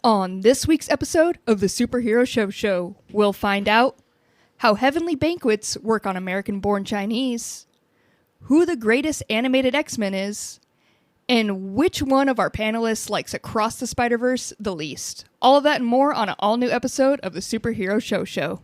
On this week's episode of the Superhero Show, we'll find out how heavenly banquets work on American-born Chinese, who the greatest animated X-Men is, and which one of our panelists likes Across the Spider-Verse the least. All of that and more on an all-new episode of the Superhero Show.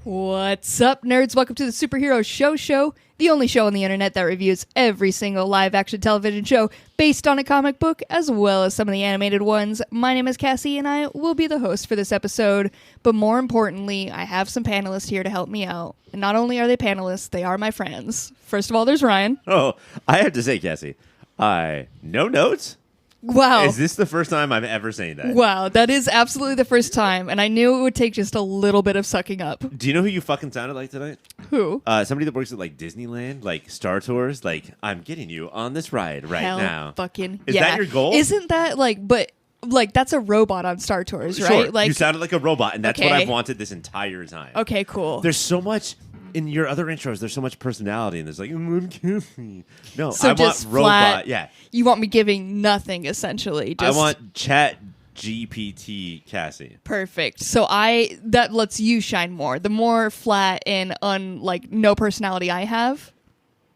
What's up, nerds? Welcome to the Superhero Show, the only show on the internet that reviews every single live-action television show based on a comic book, as well as some of the animated ones. My name is Cassie, and I will be the host for this episode. But more importantly, I have some panelists here to help me out. And not only are they panelists, they are my friends. First of all, there's Ryan. Oh, I have to say, Cassie, no notes? Wow. Is this the first time I'm ever saying that? Wow, that is absolutely the first time, and I knew it would take just a little bit of sucking up. Do you know who you fucking sounded like tonight? Who? Somebody that works at like Disneyland, like Star Tours. Like, I'm getting you on this ride right Hell now. Fucking Is yeah. that your goal? Isn't that like that's a robot on Star Tours, right? Sure. Like You sounded like a robot, and that's what Okay. I've wanted this entire time. Okay, cool. There's so much in your other intros. There's so much personality, and there's like, I'm Cassie. No, So I just want robot. flat- Yeah, You want me giving nothing, essentially. Just I want Chat GPT Cassie. perfect. So that lets you shine more. The more flat and no personality I have.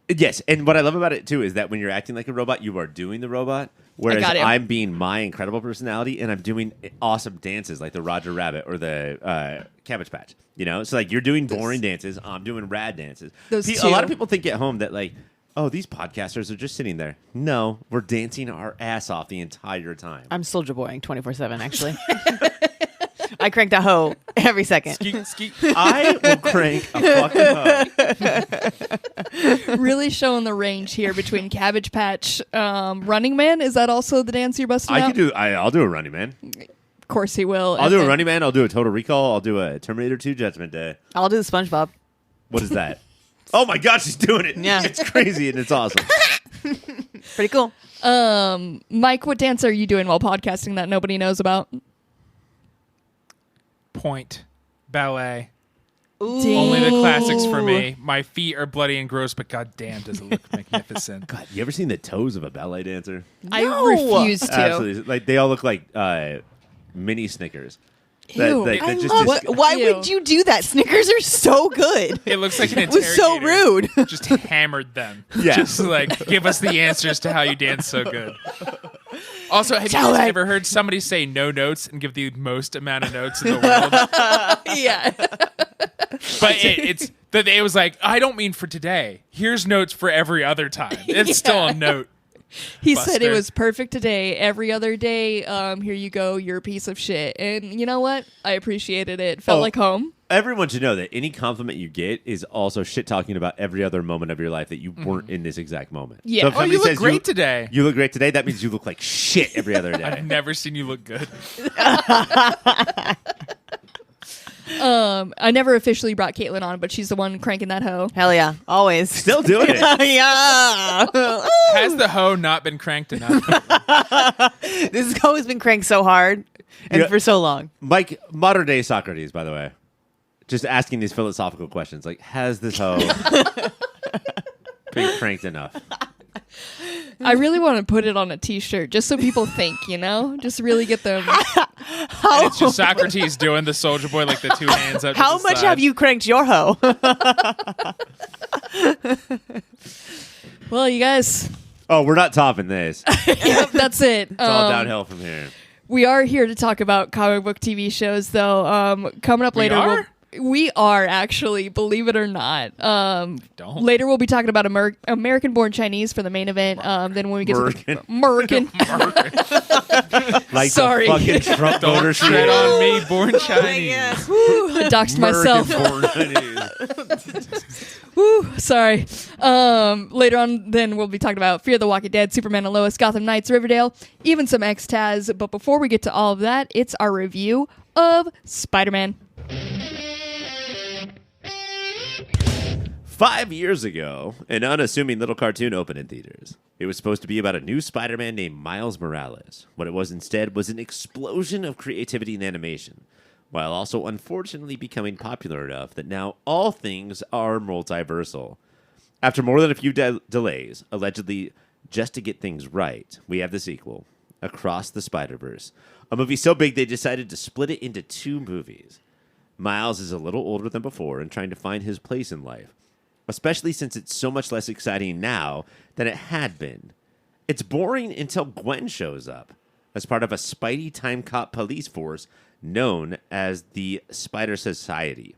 Yes, and what I love about it too is that when you're acting like a robot, you are doing the robot. Whereas got it. I'm being my incredible personality, and I'm doing awesome dances like the Roger Rabbit or the Cabbage Patch. You know, so like you're doing boring dances, I'm doing rad dances. A lot of people think at home that like, oh, these podcasters are just sitting there. No, we're dancing our ass off the entire time. I'm Soldier Boying 24/7. Actually, I cranked a hoe every second. Skeet. I will crank a fucking hoe. Really showing the range here between Cabbage Patch, Running Man. Is that also the dance you're busting out? I'll do a Running Man. Of course he will. I'll do a Running Man. I'll do a Total Recall. I'll do a Terminator 2 Judgment Day. I'll do the SpongeBob. What is that? Oh my God, she's doing it. Yeah. It's crazy and it's awesome. Pretty cool. Mike, what dance are you doing while podcasting that nobody knows about? Point. Ballet. Ooh. Only the classics for me. My feet are bloody and gross, but goddamn, does it look magnificent. God, you ever seen the toes of a ballet dancer? I No. refuse to. Absolutely. Like they all look like mini Snickers. Ew. I just love dis- Why Ew. would you do that? Snickers are so good. It looks like an It was so interrogator rude. just hammered them. Yeah. Just like, give us the answers to how you dance so good. Also, have you Tell guys me. ever heard somebody say no notes and give the most amount of notes in the world? Yeah. But it was like, I don't mean for today. Here's notes for every other time. It's still a note. He said it Buster. was perfect today. Every other day, here you go, you're a piece of shit. And you know what? I appreciated it. Felt Oh. like home. Everyone should know that any compliment you get is also shit talking about every other moment of your life that you weren't in this exact moment. Yeah. So if Oh, somebody you look says great today. You look great today. That means you look like shit every other day. I've never seen you look good. I never officially brought Caitlin on, but she's the one cranking that hoe. Hell yeah, always. Still doing it. Yeah. Has the hoe not been cranked enough? This hoe has been cranked so hard and Yeah. for so long. Mike, modern day Socrates, by the way, just asking these philosophical questions like, has this hoe been cranked enough? I really want to put it on a t-shirt just so people think, just really get them. And it's just Socrates doing the soldier boy, like the two hands up. to How the much side. have you cranked your hoe? Well, you guys, Oh, we're not topping this. It's yep, that's it. all downhill from here. We are here to talk about comic book TV shows, though. Coming up We later, are? we are actually, believe it or not. Don't. Later, we'll be talking about American-born Chinese for the main event. Then when we get to the American, Like Sorry. the fucking Trump Don't voter tread on me, born Chinese. I doxed myself. American-born Chinese. Woo, Woo, sorry. Later on, then we'll be talking about Fear the Walking Dead, Superman and Lois, Gotham Knights, Riverdale, even some X-Taz. But before we get to all of that, it's our review of Spider-Man. 5 years ago, an unassuming little cartoon opened in theaters. It was supposed to be about a new Spider-Man named Miles Morales. What it was instead was an explosion of creativity and animation, while also unfortunately becoming popular enough that now all things are multiversal. After more than a few delays, allegedly just to get things right, we have the sequel, Across the Spider-Verse, a movie so big they decided to split it into 2 movies. Miles is a little older than before and trying to find his place in life, especially since it's so much less exciting now than it had been. It's boring until Gwen shows up as part of a Spidey time cop police force known as the Spider Society.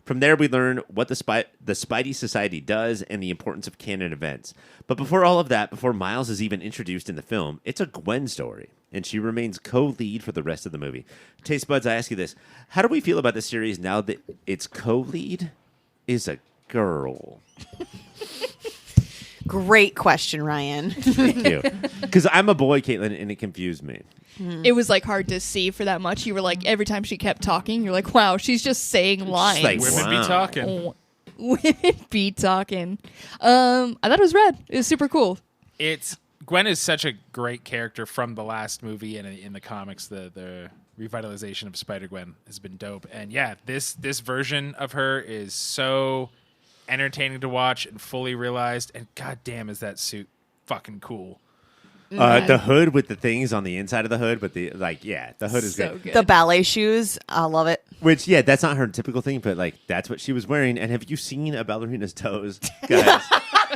From there, we learn what the Spidey Society does and the importance of canon events. But before all of that, before Miles is even introduced in the film, it's a Gwen story, and she remains co-lead for the rest of the movie. Taste Buds, I ask you this. How do we feel about this series now that its co-lead is a girl? Great question, Ryan. Thank you. Because I'm a boy, Caitlin, and it confused me. It was like hard to see for that much. You were like, every time she kept talking, you're like, wow, she's just saying lines. like, Women Wow. be talking. Women be talking. I thought it was rad. It was super cool. Gwen is such a great character from the last movie and in the comics. The revitalization of Spider-Gwen has been dope. And yeah, this version of her is so entertaining to watch and fully realized. And goddamn, is that suit fucking cool. The hood with the things on the inside of the hood, but the hood is So good. good. The ballet shoes, I love it. Which, yeah, that's not her typical thing, but like that's what she was wearing. And have you seen a ballerina's toes, guys?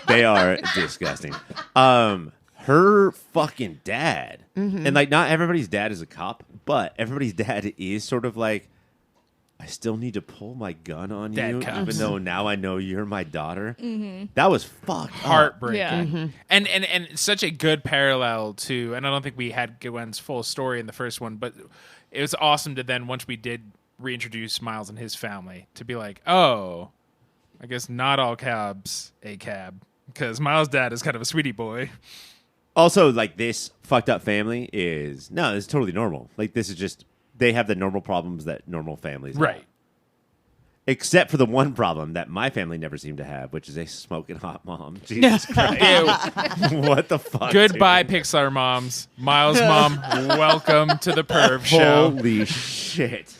They are disgusting. Her fucking dad, and like not everybody's dad is a cop, but everybody's dad is sort of like, I still need to pull my gun on Dad you, cops. even though now I know you're my daughter. That was fucked up. Heartbreaking. Yeah. And such a good parallel to, and I don't think we had Gwen's full story in the first one, but it was awesome to then, once we did reintroduce Miles and his family, to be like, oh, I guess not all cabs a cab, because Miles' dad is kind of a sweetie boy. Also, like this fucked up family is it's totally normal. Like this is just they have the normal problems that normal families have. Right. Except for the one problem that my family never seemed to have, which is a smoking hot mom. Jesus Christ. What the fuck? Goodbye, dude? Pixar moms. Miles' mom, welcome to the Perv Show. Holy shit.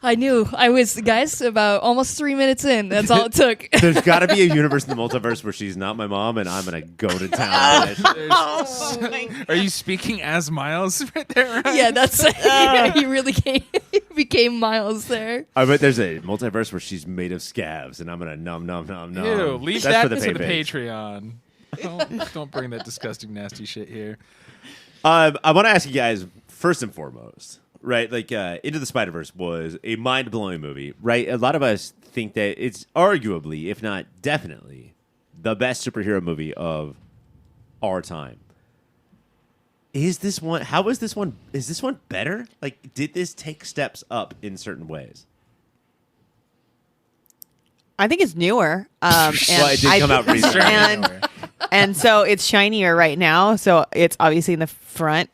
I knew. I was, guys, about almost 3 minutes in. That's all it took. There's got to be a universe in the multiverse where she's not my mom, and I'm going to go to town. on it. Are you speaking as Miles right there? Ryan? Yeah, that's he really became Miles there. I bet there's a multiverse where she's made of scabs, and I'm going to nom. Ew, leave That's that for the to the page. Patreon. Don't bring that disgusting, nasty shit here. I want to ask you guys, first and foremost, right? Like, Into the Spider-Verse was a mind-blowing movie, right? A lot of us think that it's arguably, if not definitely, the best superhero movie of our time. Is this one? How is this one? Is this one better? Like, did this take steps up in certain ways? I think it's newer. Well, it did come out recently. And so it's shinier right now. So it's obviously in the forefront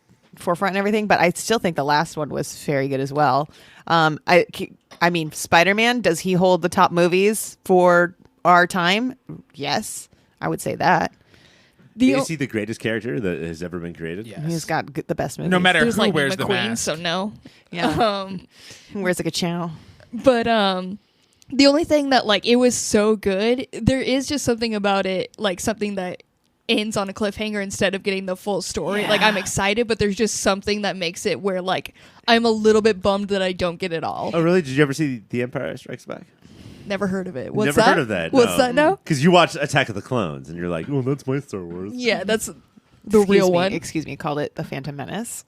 and everything. But I still think the last one was very good as well. I mean, Spider-Man, does he hold the top movies for our time? Yes, I would say that. Is he the greatest character that has ever been created? Yes. He's got the best movies. No matter There's who like wears the McQueen, mask. so no. Yeah. Where's like a channel? But the only thing that like it was so good, there is just something about it, like something that ends on a cliffhanger instead of getting the full story. Yeah. Like I'm excited, but there's just something that makes it where like I'm a little bit bummed that I don't get it all. Oh, really? Did you ever see The Empire Strikes Back? Never heard of it. What's Never that? heard of that. What's that now? Because you watched Attack of the Clones, and you're like, "Oh, that's my Star Wars." Yeah, that's the real one. Excuse me, called it The Phantom Menace.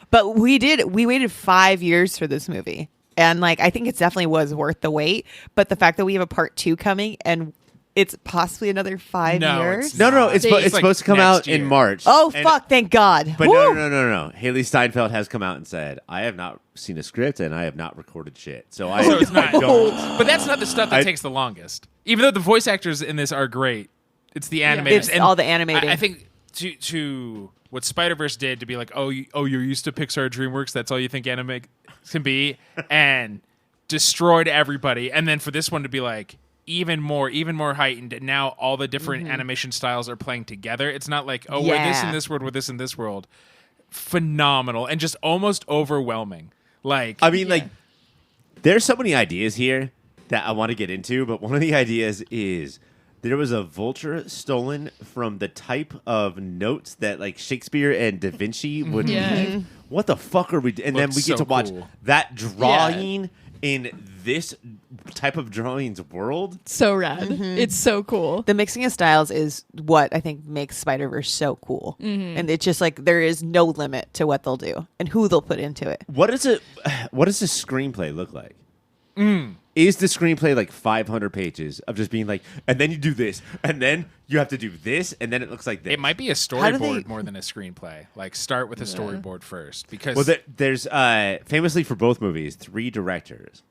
But we waited 5 years for this movie. And like I think it definitely was worth the wait. But the fact that we have a part 2 coming and it's possibly another 5 No, years. it's No, not. it's It's like supposed to come next out year. in March. Oh, And- fuck, thank God. But Woo! no. Haley Steinfeld has come out and said, I have not seen a script and I have not recorded shit. So I, So it's I not. don't. But that's not the stuff that takes the longest. Even though the voice actors in this are great, it's the animators. It's all the animating. I think to what Spider-Verse did to be like, you're used to Pixar DreamWorks. That's all you think anime can be, and destroyed everybody. And then for this one to be like even more heightened. And now all the different animation styles are playing together. It's not like, we're this in this world, we're this in this world. Phenomenal and just almost overwhelming. Like, I mean, like, there's so many ideas here that I want to get into, but one of the ideas is there was a vulture stolen from the type of notes that like Shakespeare and Da Vinci would leave. What the fuck are we and then we Looks get so to watch cool. that drawing in this type of drawings world. So rad. It's so cool. The mixing of styles is what I think makes Spider-Verse so cool. And it's just like there is no limit to what they'll do and who they'll put into it. What does the screenplay look like? Is the screenplay like 500 pages of just being like, and then you do this, and then you have to do this, and then it looks like this? it might be a do storyboard they- more than a screenplay. Like, start with a storyboard first, because Well, there's famously for both movies 3 directors.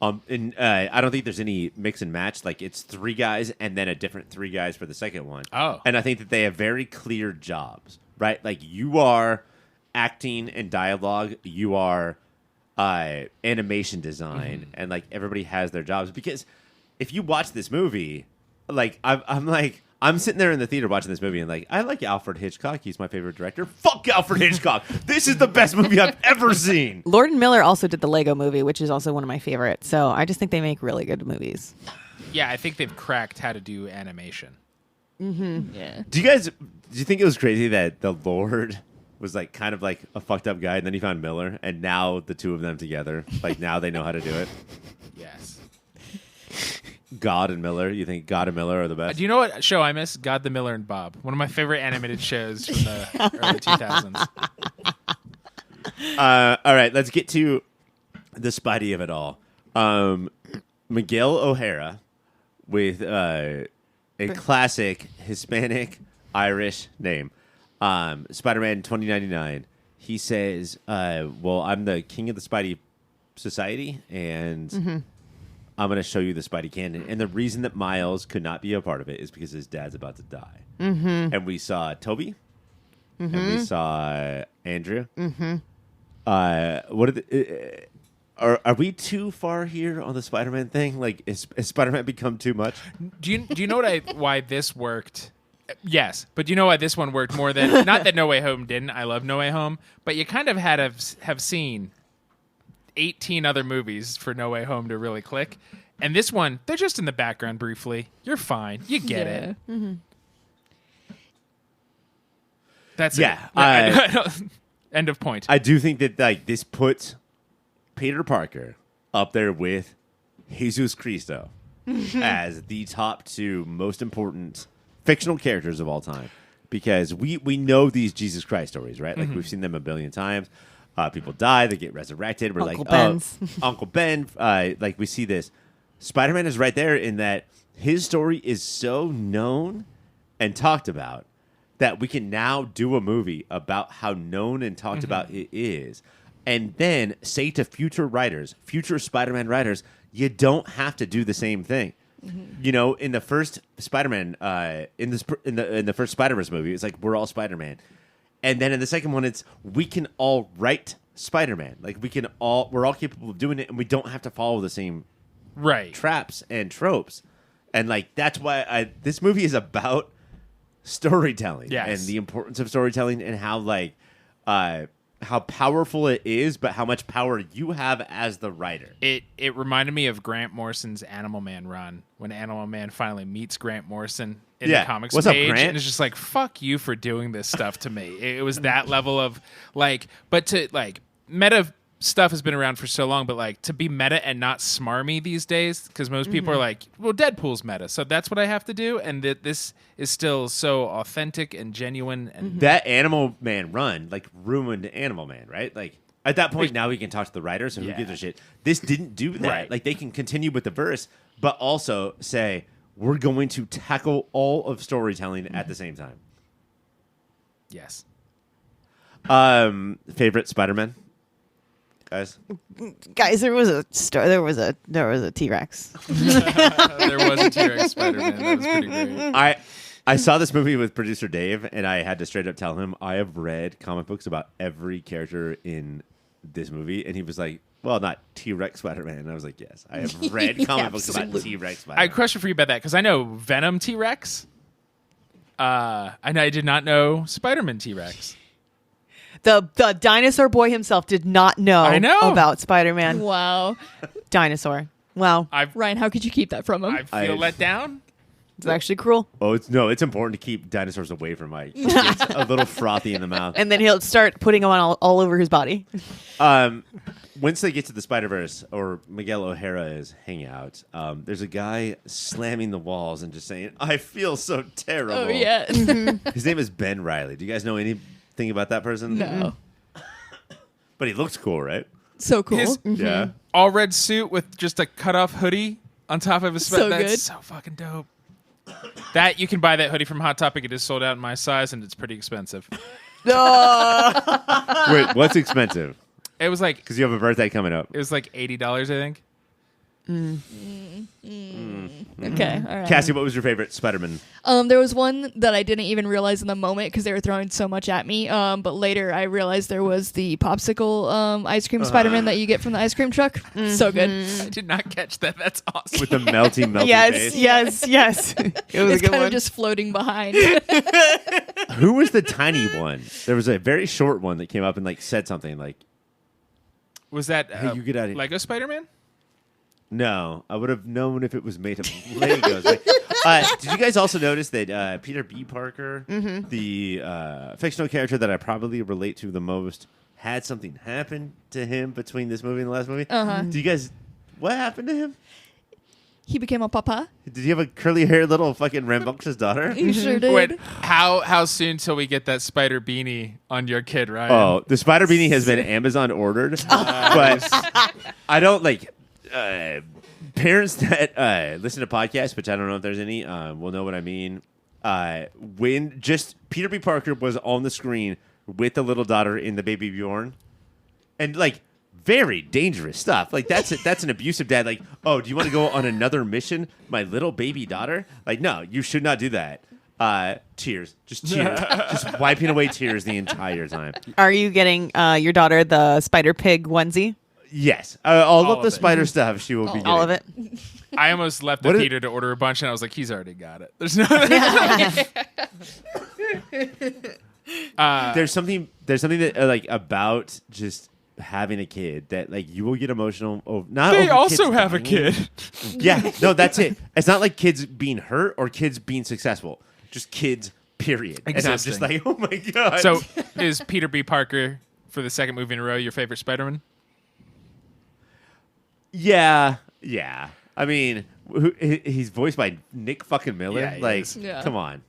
I don't think there's any mix and match. Like it's 3 guys and then a different 3 guys for the second one. Oh. And I think that they have very clear jobs, right? Like you are acting and dialogue, you are animation design, and like everybody has their jobs. Because if you watch this movie, like I'm sitting there in the theater watching this movie and like, I like Alfred Hitchcock. He's my favorite director. Fuck Alfred Hitchcock. This is the best movie I've ever seen. Lord and Miller also did the Lego movie, which is also one of my favorites. So I just think they make really good movies. yeah, I think they've cracked how to do animation. Yeah. Do you think it was crazy that the Lord was like kind of like a fucked up guy and then he found Miller and now the two of them together, like now they know how to do it? Yes. God and Miller. You think God and Miller are the best? Do you know what show I miss? God, the Miller, and Bob. One of my favorite animated shows from the early 2000s. All right, let's get to the Spidey of it all. Miguel O'Hara with a classic Hispanic Irish name. Spider-Man 2099. He says, well, I'm the king of the Spidey Society, and I'm going to show you the Spidey canon. And the reason that Miles could not be a part of it is because his dad's about to die. And we saw Toby, and we saw Andrew. What are we too far here on the Spider-Man thing? Like, is Spider-Man become too much? Do you know why this worked? Yes, but do you know why this one worked more than not that No Way Home didn't? I love No Way Home, but you kind of had to have seen 18 other movies for No Way Home to really click. And this one, they're just in the background briefly. You're fine. You get it. That's Yeah, it. End of point. I do think that like this puts Peter Parker up there with Jesus Cristo as the top 2 most important fictional characters of all time, because we know these Jesus Christ stories, right? Like we've seen them a billion times. People die, they get resurrected. We're Uncle like, Ben's. Uncle Ben. Like we see this. Spider-Man is right there in that his story is so known and talked about that we can now do a movie about how known and talked about it is. And then say to future writers, future Spider-Man writers, you don't have to do the same thing. You know, in the first Spider-Man, in the first Spider-Verse movie, it's like we're all Spider-Man, and then in the second one, it's we can all write Spider-Man. Like we're all capable of doing it, and we don't have to follow the same right. traps and tropes. And like that's why this movie is about storytelling and the importance of storytelling and how like how powerful it is, but how much power you have as the writer. It reminded me of Grant Morrison's Animal Man run, when Animal Man finally meets Grant Morrison in the comics What's up, page, Grant? and it's just like, fuck you for doing this stuff to me. It was that level of like, but to like meta stuff has been around for so long, but like to be meta and not smarmy these days, because most people are like, well, Deadpool's meta, so that's what I have to do, and that this is still so authentic and genuine. And That Animal Man run like ruined Animal Man, right? Like at that point, now we can talk to the writers, so who gives a shit? This didn't do that. Right. Like they can continue with the verse, but also say we're going to tackle all of storytelling at the same time. Yes. Favorite Spider-Man, guys? Guys, there was a T-Rex. There was a T-Rex Spider-Man. That was pretty great. I saw this movie with producer Dave, and I had to straight up tell him I have read comic books about every character in this movie, and he was like, well, not T-Rex Spider-Man. And I was like, yes, I have read comic books about T-Rex Spider-Man. I have a question for you about that, because I know Venom T-Rex. And I did not know Spider-Man T-Rex. The dinosaur boy himself did not know about Spider-Man. Wow. Dinosaur. Wow. Ryan, how could you keep that from him? I feel let down. It's actually cruel. Oh, it's important to keep dinosaurs away from Mike. It's a little frothy in the mouth. And then he'll start putting them on all over his body. Once they get to the Spider-Verse, or Miguel O'Hara is hanging out, there's a guy slamming the walls and just saying, I feel so terrible. Oh, yeah. His name is Ben Reilly. Do you guys know anything about that person? No. But he looks cool, right? So cool. Yeah. All red suit with just a cut-off hoodie on top of his So That's good. so fucking dope. That you can buy that hoodie from Hot Topic. It is sold out in my size, and it's pretty expensive. Wait, what's expensive? It was like Because you have a birthday coming up. it was like $80, I think. Okay, all right. Cassie, what was your favorite Spider-Man? There was one that I didn't even realize in the moment because they were throwing so much at me. But later I realized there was the popsicle ice cream Spider-Man that you get from the ice cream truck. So good. I did not catch that. That's awesome. With the melty yes, face? yes. It was It's a good kind one. of just floating behind. Who was the tiny one? There was a very short one that came up and like said something like, Was that Hey, you get out of here. Lego Spider-Man? no, I would have known if it was made of Legos. Did you guys also notice that Peter B. Parker, the fictional character that I probably relate to the most, had something happen to him between this movie and the last movie? Do you guys, what happened to him? He became a papa. Did he have a curly haired little fucking rambunctious daughter? He sure did. Wait, how soon till we get that spider beanie on your kid, Ryan? Oh, the Spider Beanie has been Amazon ordered, but I don't like parents that listen to podcasts, which I don't know if there's any, will know what I mean. When just Peter B. Parker was on the screen with the little daughter in the baby Bjorn, and like very dangerous stuff. Like that's an abusive dad. Like, oh, do you want to go on another mission, my little baby daughter? Like, no, you should not do that. Tears, just wiping away tears the entire time. Are you getting your daughter the Spider Pig onesie? Yes, all of of the it. spider stuff she will be getting. All of it. I almost left What the is- Peter to order a bunch, and I was like, he's already got it. There's no. There's something that like about just having a kid that like you will get emotional. Not They over also kids have a dying. kid. Yeah, no, that's it. It's not like kids being hurt or kids being successful. Just kids, period. And I'm just Existing. like, oh my god. So is Peter B. Parker for the second movie in a row your favorite Spider-Man? yeah. I mean, he's voiced by Nick fucking Miller. Yeah, he like, is. Yeah. come on.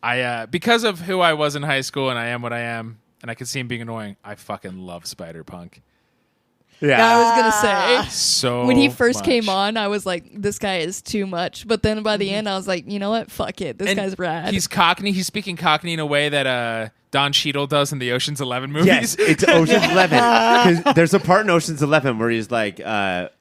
I because of who I was in high school and I am what I am, and I could see him being annoying. I fucking love Spider-Punk Yeah. I was gonna say so. when he first much. came on, I was like, "This guy is too much." But then by the end, I was like, "You know what? Fuck it. This And guy's rad." He's Cockney. He's speaking Cockney in a way that Don Cheadle does in the Ocean's 11 movies. Yes, it's Ocean's 11. 'Cause there's a part in Ocean's 11 where he's like,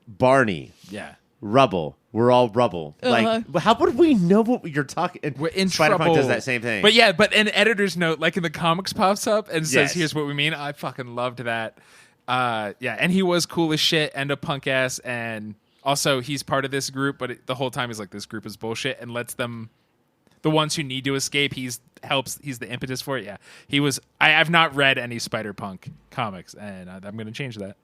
Barney, Yeah. rubble. We're all rubble. Like, how would we know what you're talking? And We're in Spider-Punk trouble. does that same thing. But yeah, but an editor's note, like in the comics, pops up and says, Yes. "Here's what we mean." I fucking loved that. Yeah, and he was cool as shit and a punk ass, and also he's part of this group, but the whole time he's like, "This group is bullshit," and lets them, the ones who need to escape, he's the impetus for it. Yeah, he was. I've not read any Spider-Punk comics, and I'm going to change that.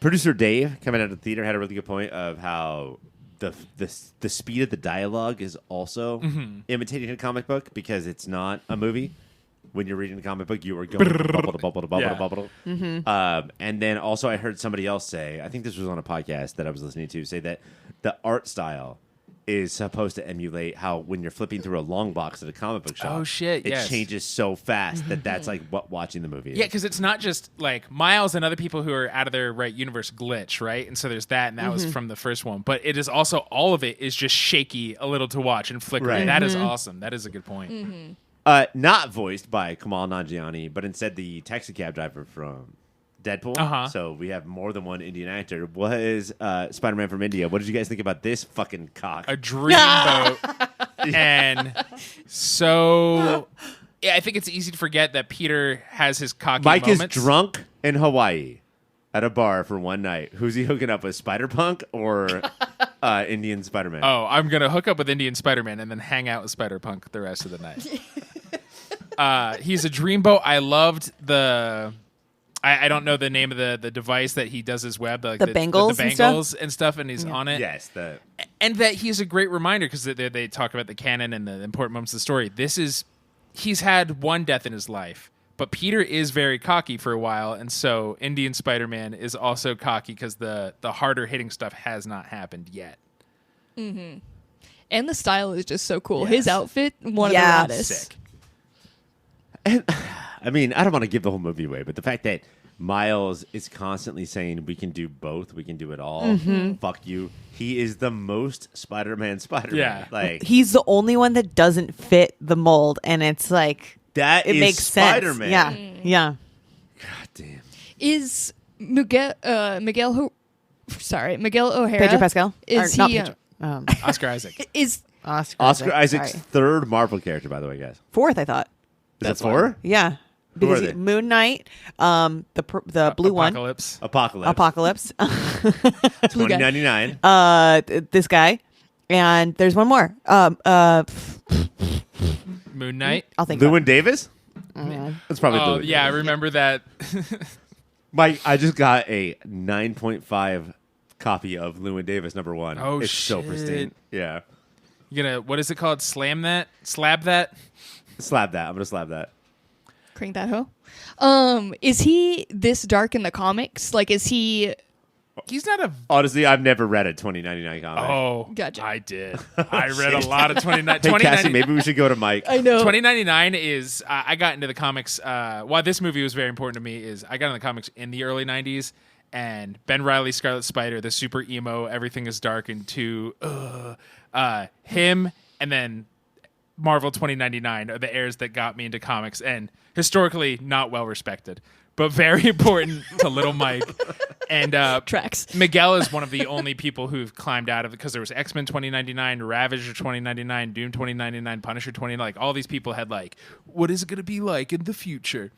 Producer Dave coming out of the theater had a really good point of how the speed of the dialogue is also imitating a comic book because it's not a movie. When you're reading the comic book, you are going bubble to bubble to bubble to Yeah. bubble. And then also I heard somebody else say, I think this was on a podcast that I was listening to, say that the art style is supposed to emulate how when you're flipping through a long box at a comic book shop, Oh, shit, it yes. changes so fast that's like what watching the movie is. Yeah, because it's not just like Miles and other people who are out of their right universe glitch, right? And so there's that, and that was from the first one. But it is also, all of it is just shaky a little to watch and flickering. Right. That is awesome. That is a good point. Not voiced by Kamal Nanjiani, but instead the taxi cab driver from Deadpool. Uh-huh. So we have more than one Indian actor. What is Spider-Man from India? What did you guys think about this fucking cock? A dreamboat. And so yeah, I think it's easy to forget that Peter has his cocky Mike moments. is drunk in Hawaii at a bar for one night. Who's he hooking up with, Spider-Punk or Indian Spider-Man? Oh, I'm going to hook up with Indian Spider-Man and then hang out with Spider-Punk the rest of the night. He's a dreamboat. I loved the... I don't know the name of the device that he does his web. Like The bangles the and bangles and stuff, and he's on it. Yes. And that he's a great reminder because they talk about the canon and the important moments of the story. He's had one death in his life, but Peter is very cocky for a while, and so Indian Spider-Man is also cocky because the harder hitting stuff has not happened yet. And the style is just so cool. Yes. His outfit, one Yeah. of the raddest. Sick. And, I mean, I don't want to give the whole movie away, but the fact that Miles is constantly saying, we can do both, we can do it all, fuck you. He is the most Spider-Man. Yeah. Like, He's the only one that doesn't fit the mold, and it's like that it is makes Spider-Man. sense. Yeah. God damn. Is Miguel O'Hara? Pedro Pascal? Is Or not he? Pedro. Oscar Isaac. Is Oscar Isaac's Sorry. third Marvel character, by the way, guys. Fourth, I thought. Is it 4? Yeah. Who are Because they? Moon Knight, the blue Apocalypse. Apocalypse. Blue guy. 2099. this guy, and there's one more. Moon Knight. I'll think. Llewyn Davis? That's probably Oh, Llewyn yeah, I Davis. remember that. Mike, I just got a 9.5 copy of Llewyn Davis #1. Oh, it's so shit. pristine. Yeah. You gonna, what is it called? Slam that? Slab that? Slab that. I'm going to slab that. crank that hoe? Is he this dark in the comics? Like, is he? He's not a... Honestly, I've never read a 2099 comic. Oh, Gotcha. I did. I read a lot of 29. Hey, Cassie, maybe we should go to Mike. I know. 2099 is... I got into the comics... why this movie was very important to me is I got into the comics in the early 90s, and Ben Reilly's Scarlet Spider, the super emo, everything is dark, and him, and then Marvel 2099 are the heirs that got me into comics, and historically not well respected, but very important to little Mike. And Tracks. Miguel is one of the only people who've climbed out of it because there was X-Men 2099, Ravager 2099, Doom 2099, Punisher 20. Like all these people had like, what is it going to be like in the future?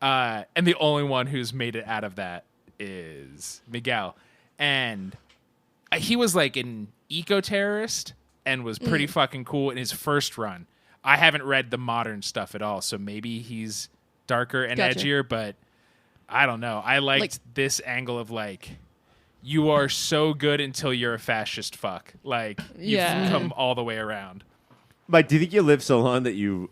And the only one who's made it out of that is Miguel. And he was like an eco-terrorist and was pretty fucking cool in his first run. I haven't read the modern stuff at all, so maybe he's darker and Gotcha. edgier, but I don't know. I liked this angle of like, you are so good until you're a fascist fuck. Like, you've Yeah. come all the way around. Mike, do you think you live so long that you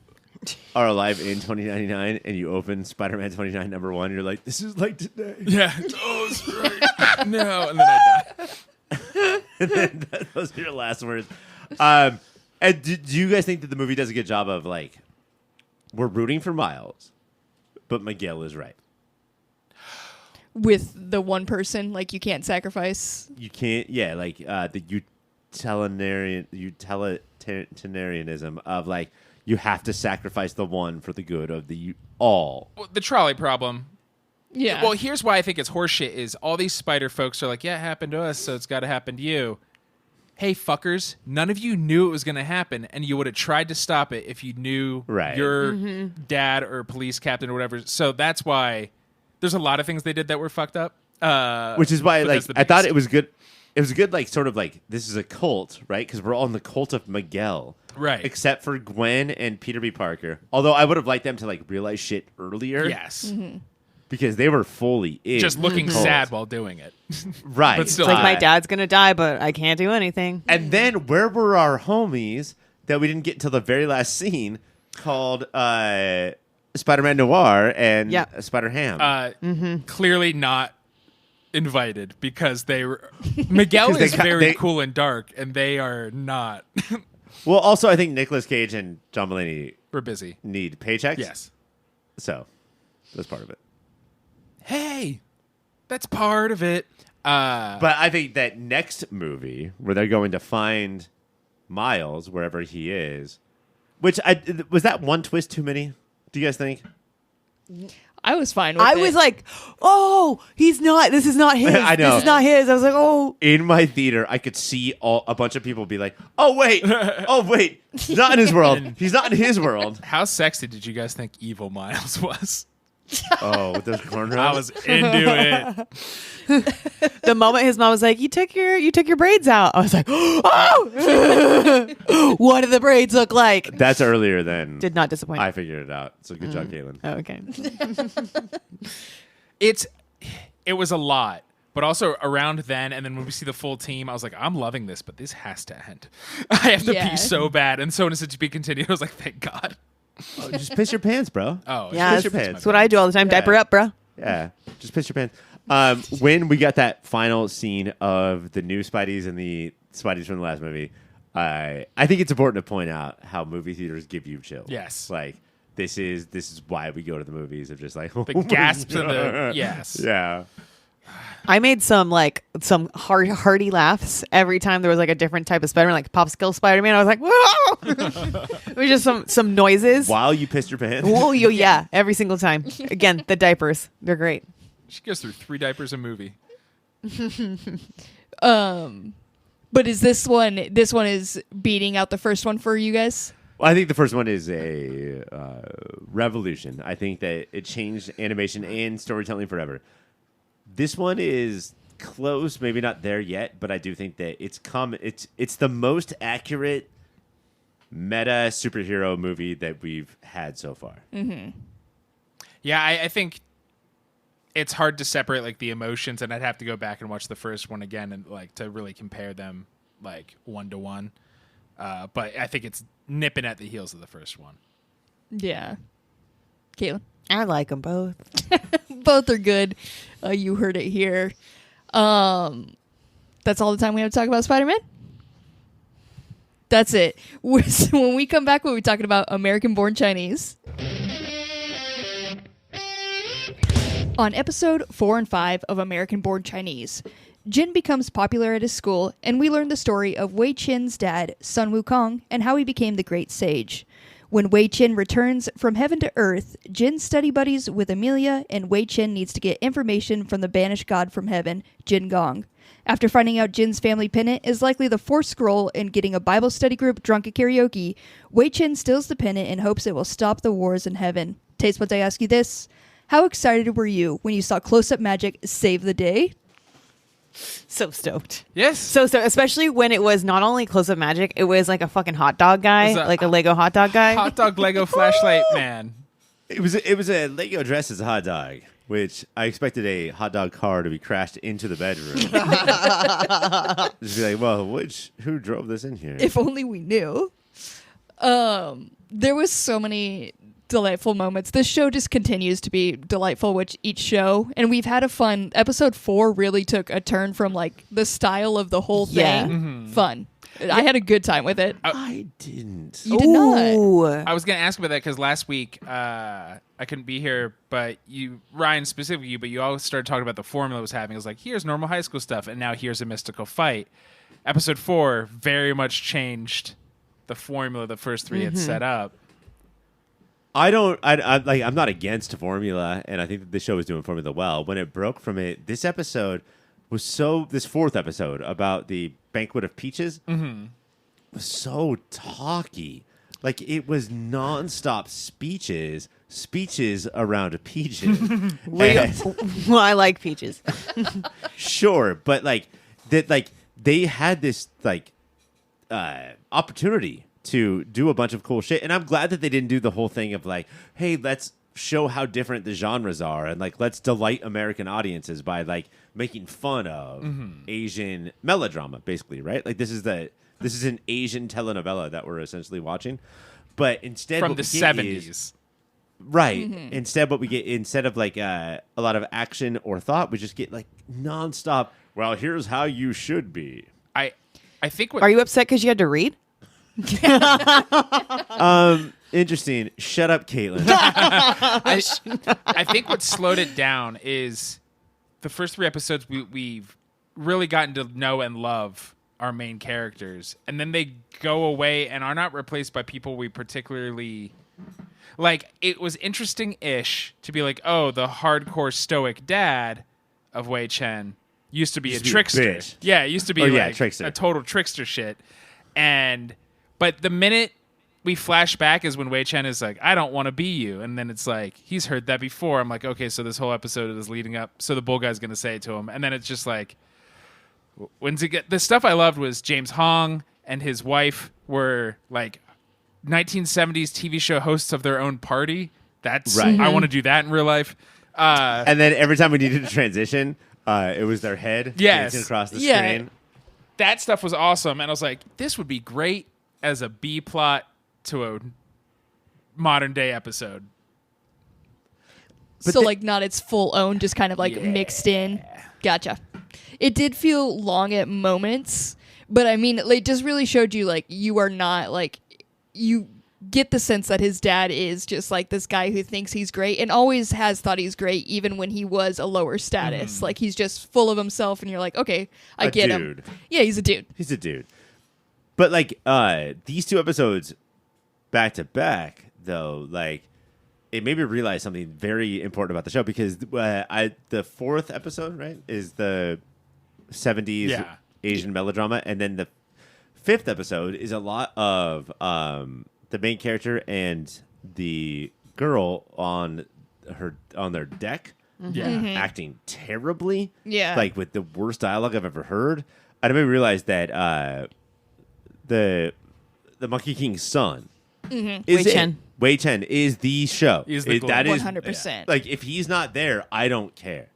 are alive in 2099 and you open Spider-Man 29 #1? You're like, this is like today. Yeah. Oh, it's right. No. And then I die. And then those are your last words. And do you guys think that the movie does a good job of like, we're rooting for Miles, but Miguel is right? With the one person, like you can't sacrifice. You can't, like the utilitarianism of like, you have to sacrifice the one for the good of the all. Well, the trolley problem. Yeah. Well, here's why I think it's horseshit is all these spider folks are like, yeah, it happened to us, so it's got to happen to you. Hey, fuckers, none of you knew it was going to happen, and you would have tried to stop it if you knew your dad or police captain or whatever. So that's why there's a lot of things they did that were fucked up. Which is why, but like, that's the I thought biggest. it was good. It was good, like, sort of like, this is a cult, right? Because we're all in the cult of Miguel. Right. Except for Gwen and Peter B. Parker. Although I would have liked them to, like, realize shit earlier. Yes. Because they were fully in. Just looking the cult. sad while doing it. Right. But still- It's like my dad's gonna die, but I can't do anything. And then where were our homies that we didn't get until the very last scene called Spider-Man Noir and Yeah. Spider-Ham? Clearly not invited because Miguel is very cool and dark, and they are not. Well, also, I think Nicolas Cage and John Mulaney We're busy. need paychecks. Yes. So that's part of it. Hey, that's part of it. But I think that next movie where they're going to find Miles wherever he is, was that one twist too many? Do you guys think? I was fine with it. I was like, oh, he's not. This is not his. I know. This is not his. I was like, oh. In my theater, I could see a bunch of people be like, oh, wait. He's not in his world. He's not in his world. How sexy did you guys think Evil Miles was? Oh, with those cornrows? I was into it. The moment his mom was like, you took your braids out. I was like, oh. What do the braids look like? That's earlier than Did not disappoint. I figured it out. So good job, Caitlin. Oh, okay. It was a lot, but also around then, and then when we see the full team, I was like, I'm loving this, but this has to end. I have to pee so bad, and so when it said to be continued, I was like, thank God. Oh, just piss your pants, bro. Oh, Yeah, piss your pants. that's what I do all the time. Yeah. Diaper up, bro. Yeah, just piss your pants. When we got that final scene of the new Spideys and the Spideys from the last movie, I think it's important to point out how movie theaters give you chills. Yes. Like, this is why we go to the movies of just like, the gasps and the yes. Yeah. I made some hearty laughs every time there was like a different type of Spider-Man, like Popsicle Spider-Man. I was like, whoa! It was just some noises. While you pissed your pants? Whoa, yeah, every single time. Again, the diapers. They're great. She goes through 3 diapers a movie. But is this one is beating out the first one for you guys? Well, I think the first one is a revolution. I think that it changed animation and storytelling forever. This one is close, maybe not there yet, but I do think that it's the most accurate meta superhero movie that we've had so far. Mm-hmm. Yeah, I think it's hard to separate like the emotions, and I'd have to go back and watch the first one again and like to really compare them like 1-to-1. But I think it's nipping at the heels of the first one. Yeah. Caitlin? I like them both. Both are good. You heard it here. That's all the time we have to talk about Spider-Man? That's it. When we come back, we'll be talking about American-born Chinese. On episode 4 and 5 of American-born Chinese, Jin becomes popular at his school, and we learn the story of Wei Qin's dad, Sun Wukong, and how he became the great sage. When Wei Qin returns from heaven to earth, Jin study buddies with Amelia, and Wei Qin needs to get information from the banished god from heaven, Jin Gong. After finding out Jin's family pennant is likely the fourth scroll and getting a Bible study group drunk at karaoke, Wei Qin steals the pennant in hopes it will stop the wars in heaven. Taste buds, I ask you this. How excited were you when you saw close-up magic save the day? So stoked. Yes. So especially when it was not only close-up magic, it was like a fucking hot dog guy, like a Lego hot dog guy. Hot dog Lego flashlight man. It was a Lego dressed as a hot dog, which I expected a hot dog car to be crashed into the bedroom. Just be like, well, who drove this in here? If only we knew. There was so many delightful moments. This show just continues to be delightful with each show, and we've had a fun episode 4 really took a turn from like the style of the whole thing. Yeah. Mm-hmm. Fun. I had a good time with it. I didn't. You did not. Ooh. I was going to ask about that because last week I couldn't be here, but Ryan specifically you, but you all started talking about the formula was having. It was like, here's normal high school stuff, and now here's a mystical fight. Episode 4 very much changed the formula the first 3 had set up. I'm not against formula, and I think that the show is doing formula well. When it broke from it, this fourth episode about the Banquet of Peaches was so talky. Like, it was nonstop speeches around peaches. Well, I like peaches. Sure, but they had this opportunity to do a bunch of cool shit, and I'm glad that they didn't do the whole thing of like, hey, let's show how different the genres are, and like let's delight American audiences by like making fun of Asian melodrama, basically, right? Like this is an Asian telenovela that we're essentially watching, but instead From what the we get 70s. Right. Instead, what we get, instead of like a lot of action or thought, we just get like nonstop. Well, here's how you should be. I think what Are you upset because you had to read? Interesting. Shut up, Caitlin. I think what slowed it down is the first 3 episodes we've really gotten to know and love our main characters, and then they go away and are not replaced by people we particularly like. It was interesting-ish to be like, oh, the hardcore stoic dad of Wei Chen used to be a trickster. Bitch. Yeah, it used to be trickster. a total trickster shit. But the minute we flash back is when Wei Chen is like, I don't want to be you. And then it's like, he's heard that before. I'm like, okay, so this whole episode is leading up. So the bull guy's going to say it to him. And then it's just like, when's it get? The stuff I loved was James Hong and his wife were like 1970s TV show hosts of their own party. That's right. I want to do that in real life. And then every time we needed to transition, it was their head dancing across the screen. That stuff was awesome. And I was like, this would be great as a B plot to a modern day episode. But so like not its full own, just kind of like mixed in. Gotcha. It did feel long at moments, but I mean, it just really showed you like you are not like, you get the sense that his dad is just like this guy who thinks he's great and always has thought he's great even when he was a lower status. Like he's just full of himself and you're like, okay, I get him. Yeah, he's a dude. He's a dude. But like these 2 episodes back to back though, like it made me realize something very important about the show because the 4th episode, right, is the 70s Asian melodrama, and then the 5th episode is a lot of the main character and the girl on their deck acting terribly, like with the worst dialogue I've ever heard. I made me realize that the Monkey King's son is Wei Chen is the show. Is the that 100%. Like if he's not there, I don't care.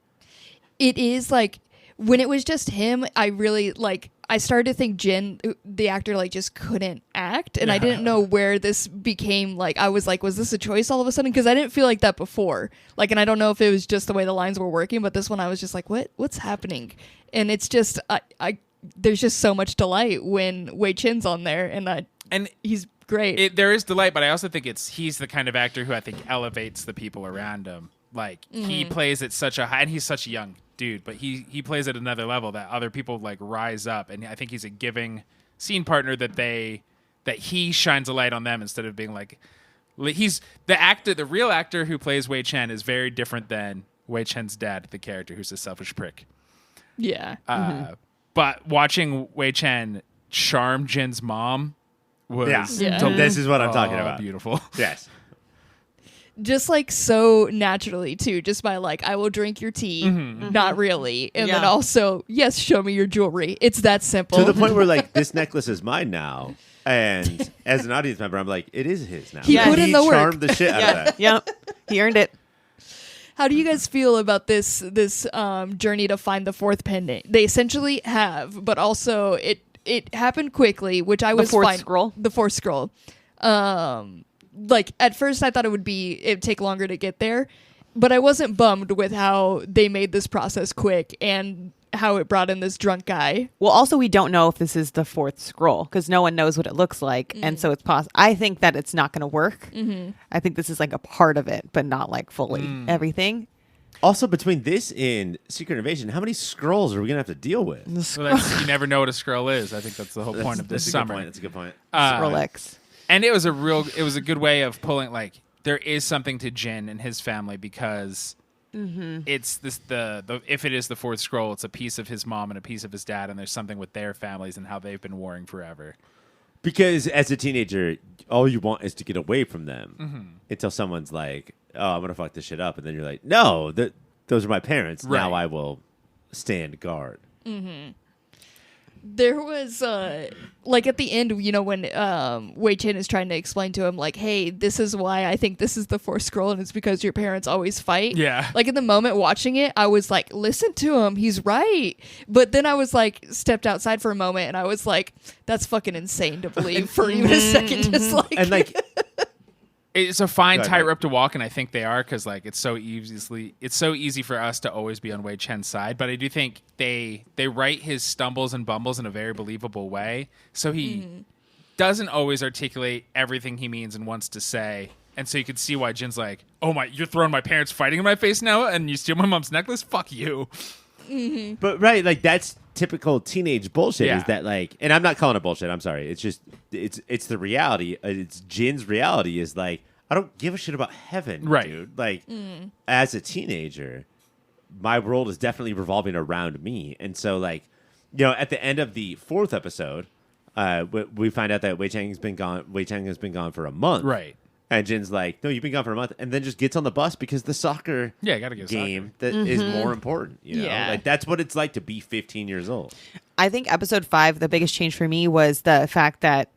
It is like when it was just him, I really like. I started to think Jin, the actor, like just couldn't act, and I didn't know where this became. Like I was like, was this a choice all of a sudden? Because I didn't feel like that before. Like, and I don't know if it was just the way the lines were working, but this one I was just like, what's happening? And it's just there's just so much delight when Wei Chen's on there, and he's great. There is delight, but I also think he's the kind of actor who I think elevates the people around him. Like he plays at such a high, and he's such a young dude, but he plays at another level that other people like rise up, and I think he's a giving scene partner that he shines a light on them instead of being like he's the real actor who plays Wei Chen is very different than Wei Chen's dad, the character who's a selfish prick. Yeah. But watching Wei Chen charm Jin's mom was This is what I'm talking about. Beautiful. Yes. Just like so naturally too, just by like, I will drink your tea, not really, and then also, yes, show me your jewelry. It's that simple. To the point where like this necklace is mine now, and as an audience member, I'm like, it is his now. He put in the work. Charmed the shit out of that. Yep, he earned it. How do you guys feel about this journey to find the 4th pendant? They essentially have, but also it happened quickly, which I was fine. The 4th scroll. Like at first I thought it'd take longer to get there, but I wasn't bummed with how they made this process quick and how it brought in this drunk guy. Well, also we don't know if this is the 4th scroll because no one knows what it looks like, and so it's possible. I think that it's not going to work. I think this is like a part of it, but not like fully everything. Also, between this and Secret Invasion, how many scrolls are we going to have to deal with? Well, you never know what a scroll is. I think that's the whole point of this summer. That's a good point. Scroll X. And it was a good way of pulling, like, there is something to Jin and his family because it's this if it is the 4th scroll, it's a piece of his mom and a piece of his dad, and there's something with their families and how they've been warring forever. Because as a teenager, all you want is to get away from them until someone's like, oh, I'm going to fuck this shit up. And then you're like, no, those are my parents. Right. Now I will stand guard. There was like at the end, you know, when Wei Chen is trying to explain to him like, hey, this is why I think this is the 4th scroll, and it's because your parents always fight. Yeah. Like in the moment watching it, I was like, listen to him, he's right. But then I was like, stepped outside for a moment, and I was like, that's fucking insane to believe for even a second. Just like, And like It's a fine tightrope to walk, and I think they are because like it's so easy for us to always be on Wei Chen's side. But I do think they write his stumbles and bumbles in a very believable way, so he doesn't always articulate everything he means and wants to say. And so you could see why Jin's like, "Oh my, you're throwing my parents fighting in my face now, and you steal my mom's necklace? Fuck you." Mm-hmm. But right, like that's typical teenage bullshit. Is that like, and I'm not calling it bullshit. I'm sorry. It's just it's the reality. It's Jin's reality is like, I don't give a shit about heaven, right, dude. Like as a teenager, my world is definitely revolving around me, and so like, you know, at the end of the 4th episode, we find out that Wei Chang has been gone for a month, right. And Jin's like, no, you've been gone for a month, and then just gets on the bus because the soccer gotta get game that is more important. You know, like that's what it's like to be 15 years old. I think episode 5, the biggest change for me was the fact that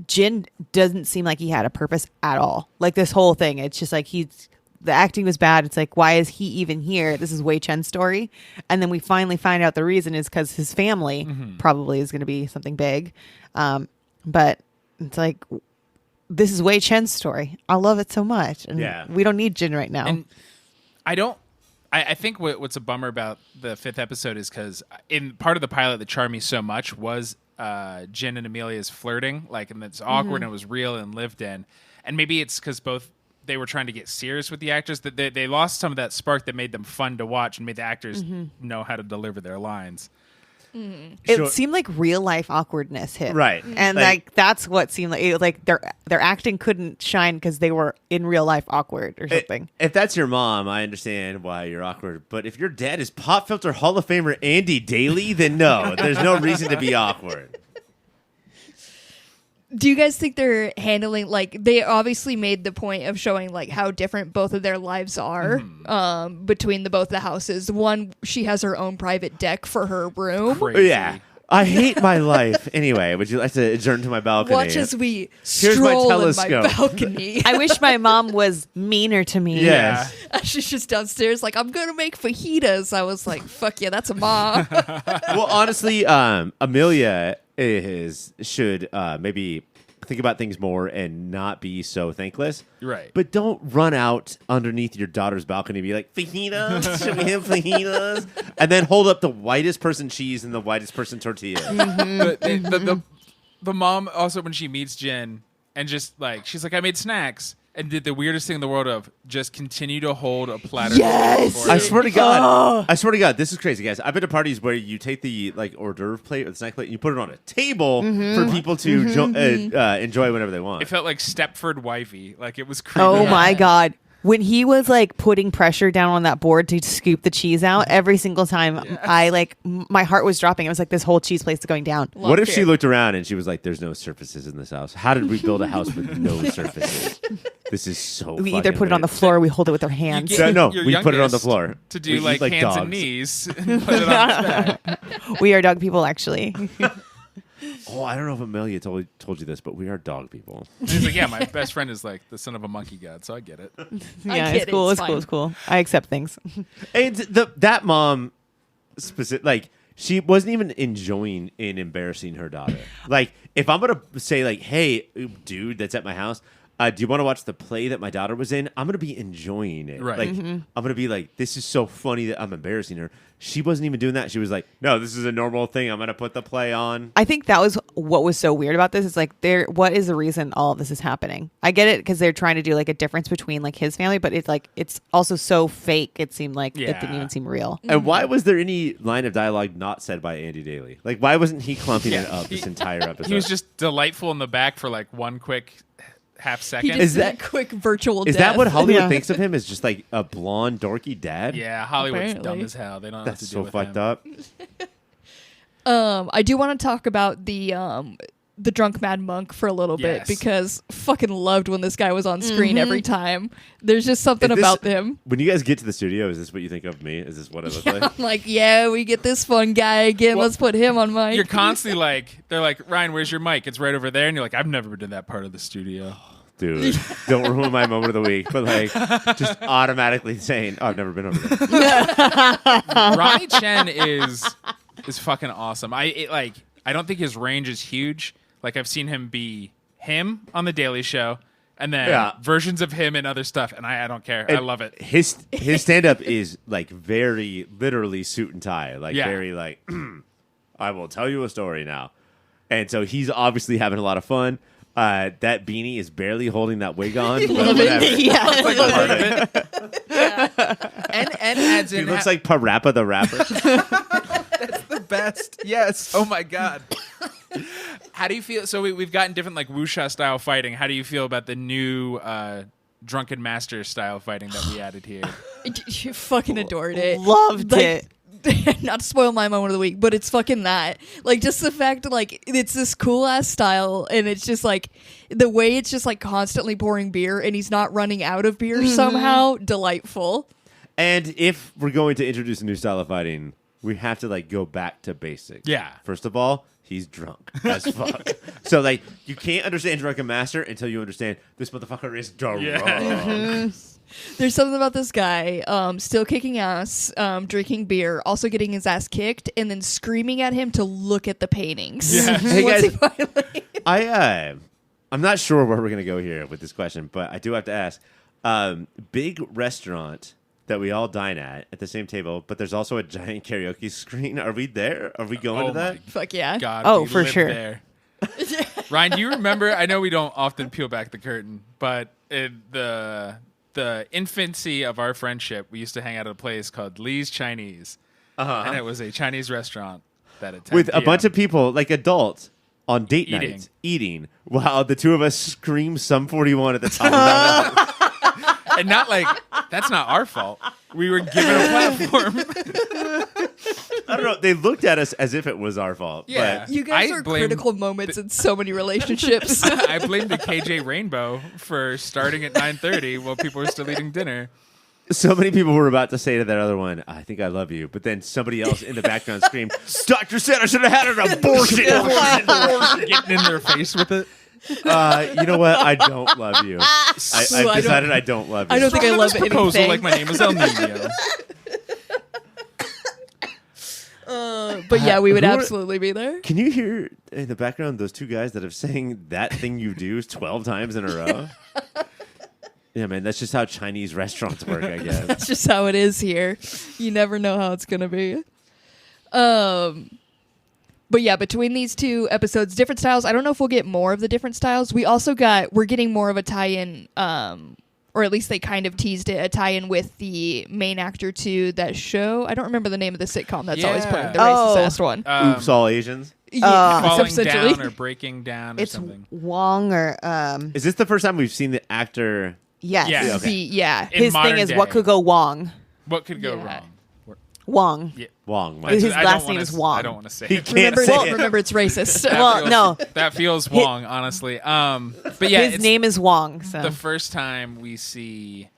Jin doesn't seem like he had a purpose at all. Like this whole thing, it's just like the acting was bad. It's like, why is he even here? This is Wei Chen's story. And then we finally find out the reason is because his family probably is going to be something big. But it's like, this is Wei Chen's story. I love it so much. And we don't need Jin right now. And I think what's a bummer about the 5th episode is because in part of the pilot that charmed me so much was Jin and Amelia's flirting. Like, and it's awkward and it was real and lived in. And maybe it's because both they were trying to get serious with the actors that they lost some of that spark that made them fun to watch and made the actors know how to deliver their lines. It seemed like real life awkwardness hit, right? And like that's what seemed like like their acting couldn't shine because they were in real life awkward or something. If that's your mom, I understand why you're awkward. But if your dad is Pop Filter Hall of Famer Andy Daly, then no, there's no reason to be awkward. Do you guys think they're handling, like, they obviously made the point of showing, like, how different both of their lives are between both the houses. One, she has her own private deck for her room. Crazy. Yeah. I hate my life. Anyway, would you like to adjourn to my balcony? Watch as we Here's my stroll in my telescope. balcony. I wish my mom was meaner to me. Yes. She's just downstairs like, I'm going to make fajitas. I was like, fuck yeah, that's a mom. Well, honestly, Amelia should maybe think about things more and not be so thankless. Right. But don't run out underneath your daughter's balcony and be like, fajitas? Should we have fajitas? And then hold up the whitest person cheese and the whitest person tortilla. The mom also, when she meets Jin and just like, she's like, I made snacks. And did the weirdest thing in the world of just continue to hold a platter. Yes! I swear to God. I swear to God, this is crazy, guys. I've been to parties where you take the like hors d'oeuvre plate or the snack plate and you put it on a table for people to enjoy whenever they want. It felt like Stepford Wifey. Like it was creepy. Oh my God. When he was like putting pressure down on that board to scoop the cheese out every single time, I like my heart was dropping. I was like, this whole cheese place is going down. What if she looked around and she was like, there's no surfaces in this house? How did we build a house with no surfaces? This is so We either put it on the floor or we hold it with our hands. No, we put it on the floor. To do We like eat hands dogs. and knees. And put it on his back. We are dog people, actually. Oh, I don't know if Amelia told you this, but we are dog people. And he's like, yeah, my best friend is like the son of a monkey god, so I get it. Yeah, get it's cool. it. It's It's cool. It's cool. I accept things. And that mom, like, she wasn't even enjoying and embarrassing her daughter. Like, if I'm going to say, like, hey, dude that's at my house, do you want to watch the play that my daughter was in? I'm going to be enjoying it. Right. Like, I'm going to be like, this is so funny that I'm embarrassing her. She wasn't even doing that. She was like, no, this is a normal thing. I'm going to put the play on. I think that was what was so weird about this. Is like, what is the reason all of this is happening? I get it because they're trying to do like a difference between like his family, but it's like it's also so fake. It seemed like it didn't even seem real. And why was there any line of dialogue not said by Andy Daly? Like, why wasn't he clumping it up this entire episode? He was just delightful in the back for like one quick half He second. just did a quick virtual Is death. that what Hollywood Yeah. thinks of him? As just like a blonde, dorky dad? Yeah, Hollywood's dumb Apparently. as hell. They don't know That's what to do so with fucked him. up. I do want to talk about the drunk mad monk for a little bit Yes. because fucking loved when this guy was on screen every time. There's just something Is this- about him. When you guys get to the studio, is this what you think of me? Is this what I look like? I'm like, yeah, we get this fun guy again. Well, Let's put him on mic. You're constantly like, they're like, Ryan, where's your mic? It's right over there. And you're like, I've never been to that part of the studio. Dude, don't ruin my moment of the week, but like just automatically saying, oh, I've never been over there. Ronnie Chen is fucking awesome. I don't think his range is huge. Like I've seen him be him on the Daily Show, And then versions of him and other stuff, and I don't care. I love it. His stand up is like very literally suit and tie, like very like I will tell you a story now. And so he's obviously having a lot of fun. That beanie is barely holding that wig on. But whatever. And adds in. He looks like Parappa the Rapper. That's the best. Yes. Oh my God. How do you feel? So we've gotten different like wuxia style fighting. How do you feel about the new drunken master style fighting that we added here? You fucking adored it. Loved it. Not to spoil my moment of the week, but it's fucking that. Like, just the fact, like, it's this cool ass style, and it's just like the way it's just like constantly pouring beer, and he's not running out of beer somehow. Delightful. And if we're going to introduce a new style of fighting, we have to like go back to basics. Yeah. First of all, he's drunk as fuck. So like, you can't understand Drunken Master until you understand this motherfucker is drunk. Yeah. There's something about this guy still kicking ass, drinking beer, also getting his ass kicked, and then screaming at him to look at the paintings. Yeah. Hey guys, I'm not sure where we're going to go here with this question, but I do have to ask. Big restaurant that we all dine at the same table, but there's also a giant karaoke screen. Are we there? Are we going to that? Fuck yeah. God, for sure. There. Ryan, do you remember? I know we don't often peel back the curtain, but in the infancy of our friendship, we used to hang out at a place called Lee's Chinese, and it was a Chinese restaurant that at 10 with a PM, bunch of people, like adults, on date nights eating, while the two of us scream Sum 41 at the top of our and not like that's not our fault. We were given a platform. I don't know. They looked at us as if it was our fault. Yeah. But You guys are critical moments in so many relationships. I blame the KJ Rainbow for starting at 9:30 while people were still eating dinner. so many people were about to say to that other one, I think I love you. But then somebody else in the background screamed, Doctor said I should have had an abortion. Getting in their face with it. You know what? I don't love you. I've decided I don't love you. I don't think I love proposal anything. like my name is El Nino. But yeah, we would absolutely be there. Can you hear in the background those two guys that have sang That Thing You Do 12 times in a row? Yeah, man, that's just how Chinese restaurants work, I guess. That's just how it is here. You never know how it's going to be. But yeah, between these two episodes, different styles. I don't know if we'll get more of the different styles. We're getting more of a tie-in, or at least they kind of teased it, a tie-in with the main actor to that show. I don't remember the name of the sitcom that's always playing, the racist-ass one. Oops, All Asians? Yeah, falling essentially. down or breaking down or It's something. Wong or Is this the first time we've seen the actor? yes. Yeah. Okay. Yeah. In His thing modern is day. what could go Wong. What could go Yeah. wrong? Wong. Yeah. Wong. His I don't last wanna name is s- Wong. I don't want to say He it. can't say it. Remember, it's racist. That Well, feels- no. That feels Wong, honestly. But yeah, His it's name is Wong. So the first time we see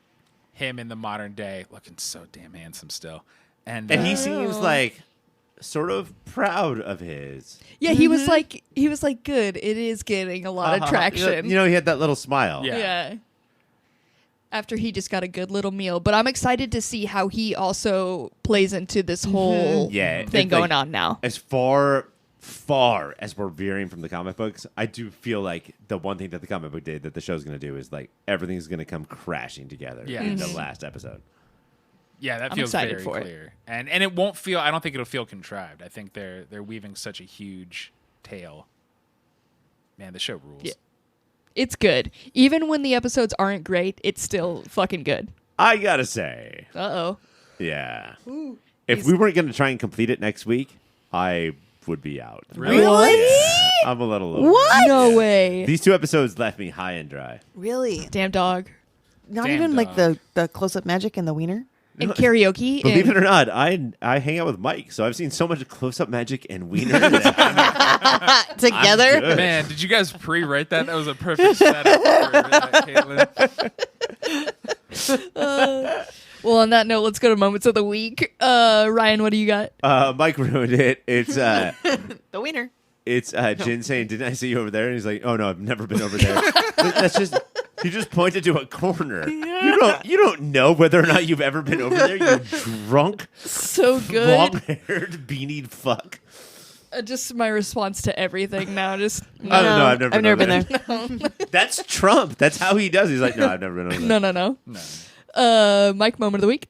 him in the modern day, looking so damn handsome still. And And he seems like sort of proud of his. Yeah, he was like, good. It is getting a lot of traction. You know, he had that little smile. Yeah. Yeah. After he just got a good little meal. But I'm excited to see how he also plays into this whole Yeah, thing it's like- going on now. As far as we're veering from the comic books, I do feel like the one thing that the comic book did that the show's going to do is like everything's going to come crashing together in the last episode. yeah, that I'm feels excited very for it. clear. And it won't feel. I don't think it'll feel contrived. I think they're weaving such a huge tale. Man, the show rules. Yeah. It's good. Even when the episodes aren't great, it's still fucking good. I got to say, Uh-oh. yeah. If we weren't going to try and complete it next week, I would be out. Really? Yeah, I'm a little over. What? No way. These two episodes left me high and dry. Really? Damn dog. Not Damn even like dog. the close-up magic and the wiener? And karaoke. Believe and it or not, I hang out with Mike, so I've seen so much close-up magic and wiener. Together? good. Man, did you guys pre-write that? That was a perfect setup for that, Caitlin. Well, on that note, let's go to moments of the week. Ryan, what do you got? Mike ruined it. It's The wiener. Jin saying, "Didn't I see you over there?" And he's like, "Oh no, I've never been over there." That's just he just pointed to a corner. You don't know whether or not you've ever been over there. You drunk, So good. long-haired, beanied fuck. Just my response to everything now. Just No, I've never been there. That's Trump. That's how he does. He's like, no, I've never been over there. no. Mike, moment of the week.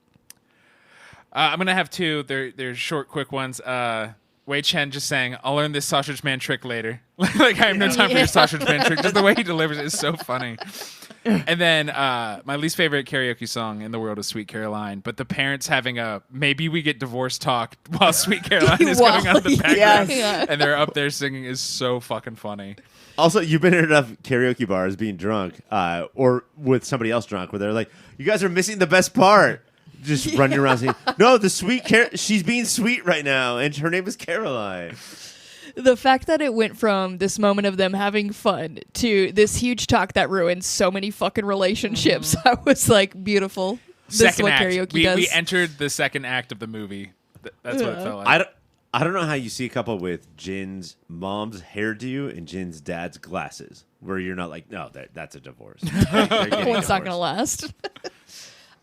I'm gonna have two. They're short, quick ones. Wei Chen just saying, "I'll learn this sausage man trick later." Like I have no time for your sausage man trick. Just the way he delivers it is so funny. And then my least favorite karaoke song in the world is Sweet Caroline. But the parents having a maybe we get divorced talk while Sweet Caroline is coming out of the background, and they're up there singing is so fucking funny. Also, you've been in enough karaoke bars being drunk, or with somebody else drunk, where they're like, "You guys are missing the best part." Just running around saying, "No, the sweet she's being sweet right now, and her name is Caroline." The fact that it went from this moment of them having fun to this huge talk that ruined so many fucking relationships, I was like, beautiful. This is what karaoke does. We entered the second act of the movie. That's what it felt like. I don't know how you see a couple with Jin's mom's hairdo and Jin's dad's glasses, where you're not like, no, that's a divorce. One's not going to last.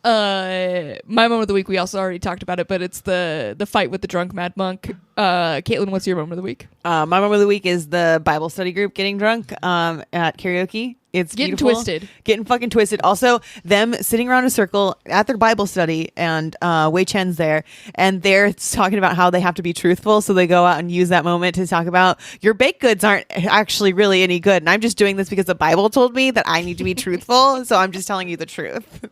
My moment of the week, we also already talked about it, but it's the fight with the drunk Mad Monk. Caitlin, what's your moment of the week? My moment of the week is the Bible study group getting drunk at karaoke. It's getting beautiful. twisted. Getting fucking twisted. Also, them sitting around a circle at their Bible study, and Wei Chen's there, and they're talking about how they have to be truthful, so they go out and use that moment to talk about your baked goods aren't actually really any good, and I'm just doing this because the Bible told me that I need to be truthful, so I'm just telling you the truth.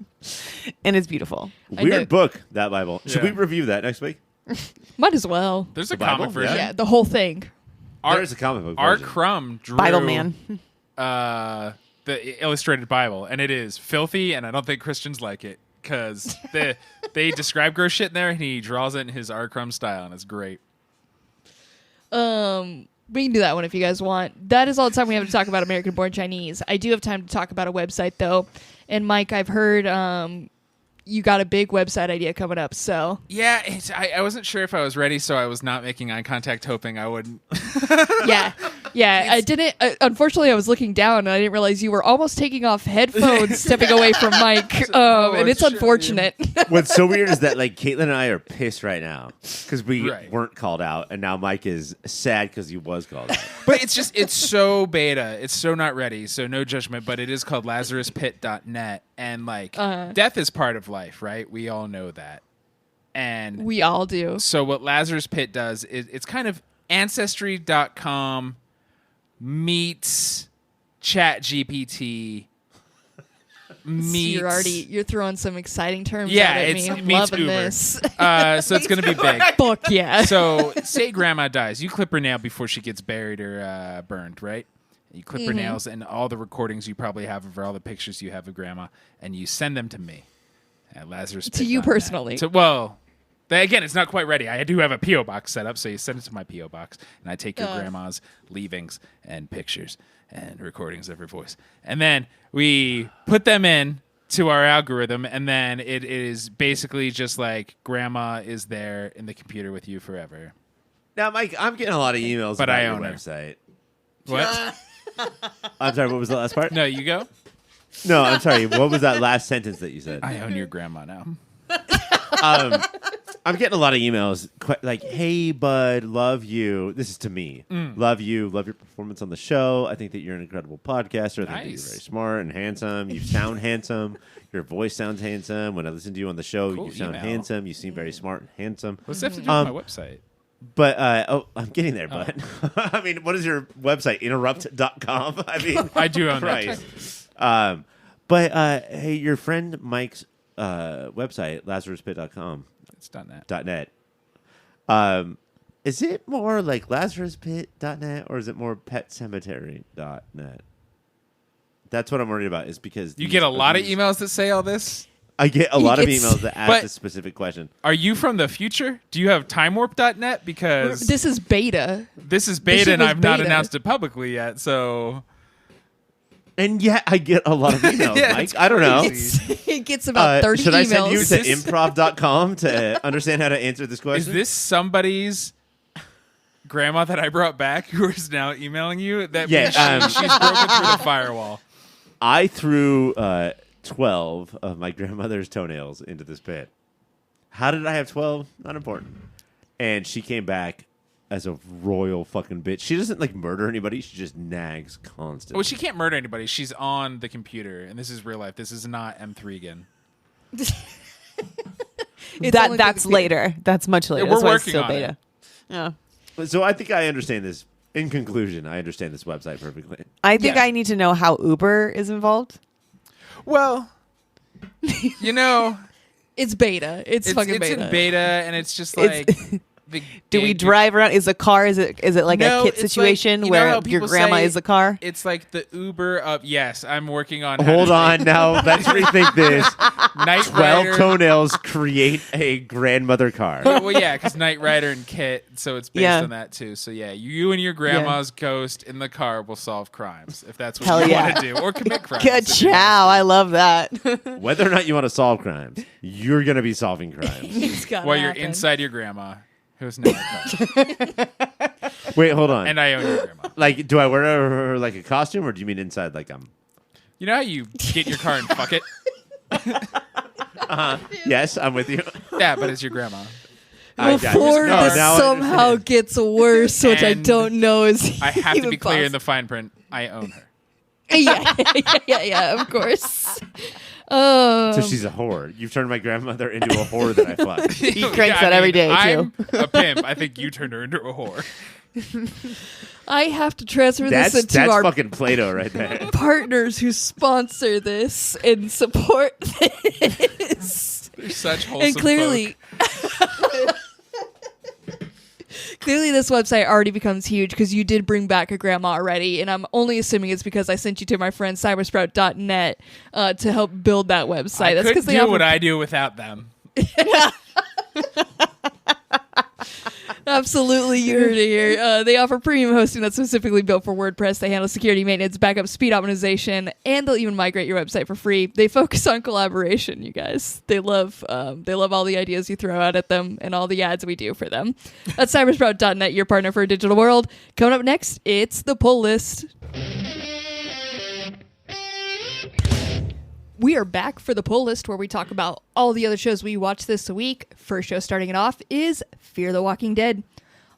And it's beautiful. Weird book, that Bible. Should we review that next week? Might as well. There's a Bible? comic version. Yeah, the whole thing. There's a comic book Art version. Crumb drew Bible man. The illustrated Bible, and it is filthy, and I don't think Christians like it because they describe gross shit in there, and he draws it in his R. Crumb style, and it's great. We can do that one if you guys want. That is all the time we have to talk about American Born Chinese. I do have time to talk about a website, though. And, Mike, I've heard you got a big website idea coming up, so. Yeah, I wasn't sure if I was ready, so I was not making eye contact, hoping I wouldn't. Yeah, I didn't. Unfortunately, I was looking down, and I didn't realize you were almost taking off headphones, stepping away from Mike, and it's unfortunate. What's so weird is that like Caitlin and I are pissed right now because we weren't called out, and now Mike is sad because he was called out. But it's so beta. It's so not ready, so no judgment, but it is called LazarusPit.net, and like death is part of life, right? We all know that. And we all do. So what Lazarus Pit does is it's kind of Ancestry.com meets ChatGPT meets. You're throwing some exciting terms yeah, out at it's me. I'm meets loving Uber. this. So it's gonna be big. Fuck yeah. So say grandma dies, you clip her nail before she gets buried or burned, right? You clip her nails and all the recordings you probably have of her, all the pictures you have of grandma, and you send them to me at Lazarus. To you personally. Again, it's not quite ready. I do have a P.O. box set up, so you send it to my P.O. box, and I take your grandma's leavings and pictures and recordings of her voice. And then we put them in to our algorithm, and then it is basically just like grandma is there in the computer with you forever. Now, Mike, I'm getting a lot of emails But about I your own her. website. What? I'm sorry, what was the last part? No, you go. No, I'm sorry. What was that last sentence that you said? I own your grandma now. I'm getting a lot of emails like, "Hey, bud, love you." This is to me. Love you. Love your performance on the show. I think that you're an incredible podcaster. I think that you're very smart and handsome. You sound handsome. Your voice sounds handsome. When I listen to you on the show, Cool you sound email. handsome. You seem very smart and handsome. What's that have to do with my website? But, I'm getting there, bud. I mean, what is your website? Interrupt.com? I mean, I do own Christ. But, hey, your friend Mike's website, LazarusPit.com. It's .net. .net. Is it more like LazarusPit.net or is it more PetCemetery.net? That's what I'm worried about. Is because You get a lot of emails that say all this? I get a lot of gets- emails that ask this specific question. Are you from the future? Do you have TimeWarp.net? Because This is beta. this is shit beta and was I've not beta. announced it publicly yet. So And yet I get a lot of emails, Yeah, Mike. it's I don't know. It gets about 30 should emails. I send you to Is this- improv.com to understand how to answer this is question? this somebody's grandma that I brought back who is now emailing you? That Yeah, means she's broken through the firewall. I threw 12 of my grandmother's toenails into this pit. How did I have 12? Not important. And she came back as a royal fucking bitch. She doesn't like murder anybody. She just nags constantly. Well, she can't murder anybody. She's on the computer, and this is real life. This is not M3 again. That's later. That's much later. Yeah, That's we're why it's working still on beta. it. Yeah. So I think I understand this. In conclusion, I understand this website perfectly. I think Yeah. I need to know how Uber is involved. Well, It's beta. It's fucking it's beta. in beta, and it's just It's- like. Do we drive around? Is a car? Is it like No, a kit it's like- situation you know where how your people grandma say is the car? It's like the Uber of yes. I'm working on. Hold on now. Let's rethink this. Knight 12 Rider. toenails create a grandmother car. Well, yeah, because Knight Rider and Kit, so it's based Yeah. on that too. So yeah, you and your grandma's ghost in the car will solve crimes if that's what Hell you yeah. want to do, or commit crimes. Good if you want chow. I love that. Whether or not you want to solve crimes, you're going to be solving crimes. It's gotta While you're happen. inside your grandma, who's in my car, Wait, hold on. and I own your grandma. Like, do I wear her like a costume, or do you mean inside like I'm... You know how you get in your car and fuck it? Yes, I'm with you. Yeah, but it's your grandma. I got you. Before No, this now I somehow understand. gets worse, which I And don't know is I have to even be clear in the possible. fine print. I own her. yeah, of course. So she's a whore. You've turned my grandmother into a whore that I fucked. He cranks that every day, I'm too. a pimp. I think you turned her into a whore. I have to transfer this That's into our fucking Plato right there. partners who sponsor this and support this. They're such wholesome And clearly, clearly this website already becomes huge because you did bring back a grandma already, and I'm only assuming it's because I sent you to my friend cybersprout.net to help build that website. I That's couldn't because they do offer what I do without them. Absolutely, you heard it here. They offer premium hosting that's specifically built for WordPress. They handle security, maintenance, backup, speed optimization, and they'll even migrate your website for free. They focus on collaboration, you guys. They love all the ideas you throw out at them and all the ads we do for them. That's cybersprout.net, your partner for a digital world. Coming up next, it's the pull list. We are back for the pull list where we talk about all the other shows we watched this week. First show starting it off is Fear the Walking Dead.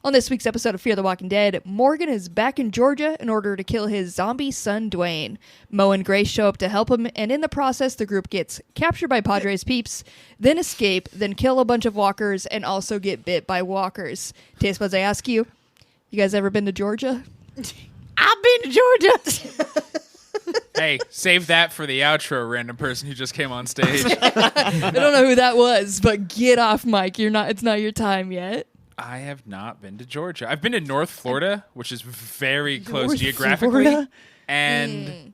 On this week's episode of Fear the Walking Dead, Morgan is back in Georgia in order to kill his zombie son, Dwayne. Mo and Grace show up to help him, and in the process, the group gets captured by Padres peeps, then escape, then kill a bunch of walkers, and also get bit by walkers. Taste buds, I ask you, you guys ever been to Georgia? I've been to Georgia. Hey, save that for the outro, random person who just came on stage. I don't know who that was, but get off, Mike. It's not your time yet. I have not been to Georgia. I've been to North Florida, which is very close North geographically Florida? and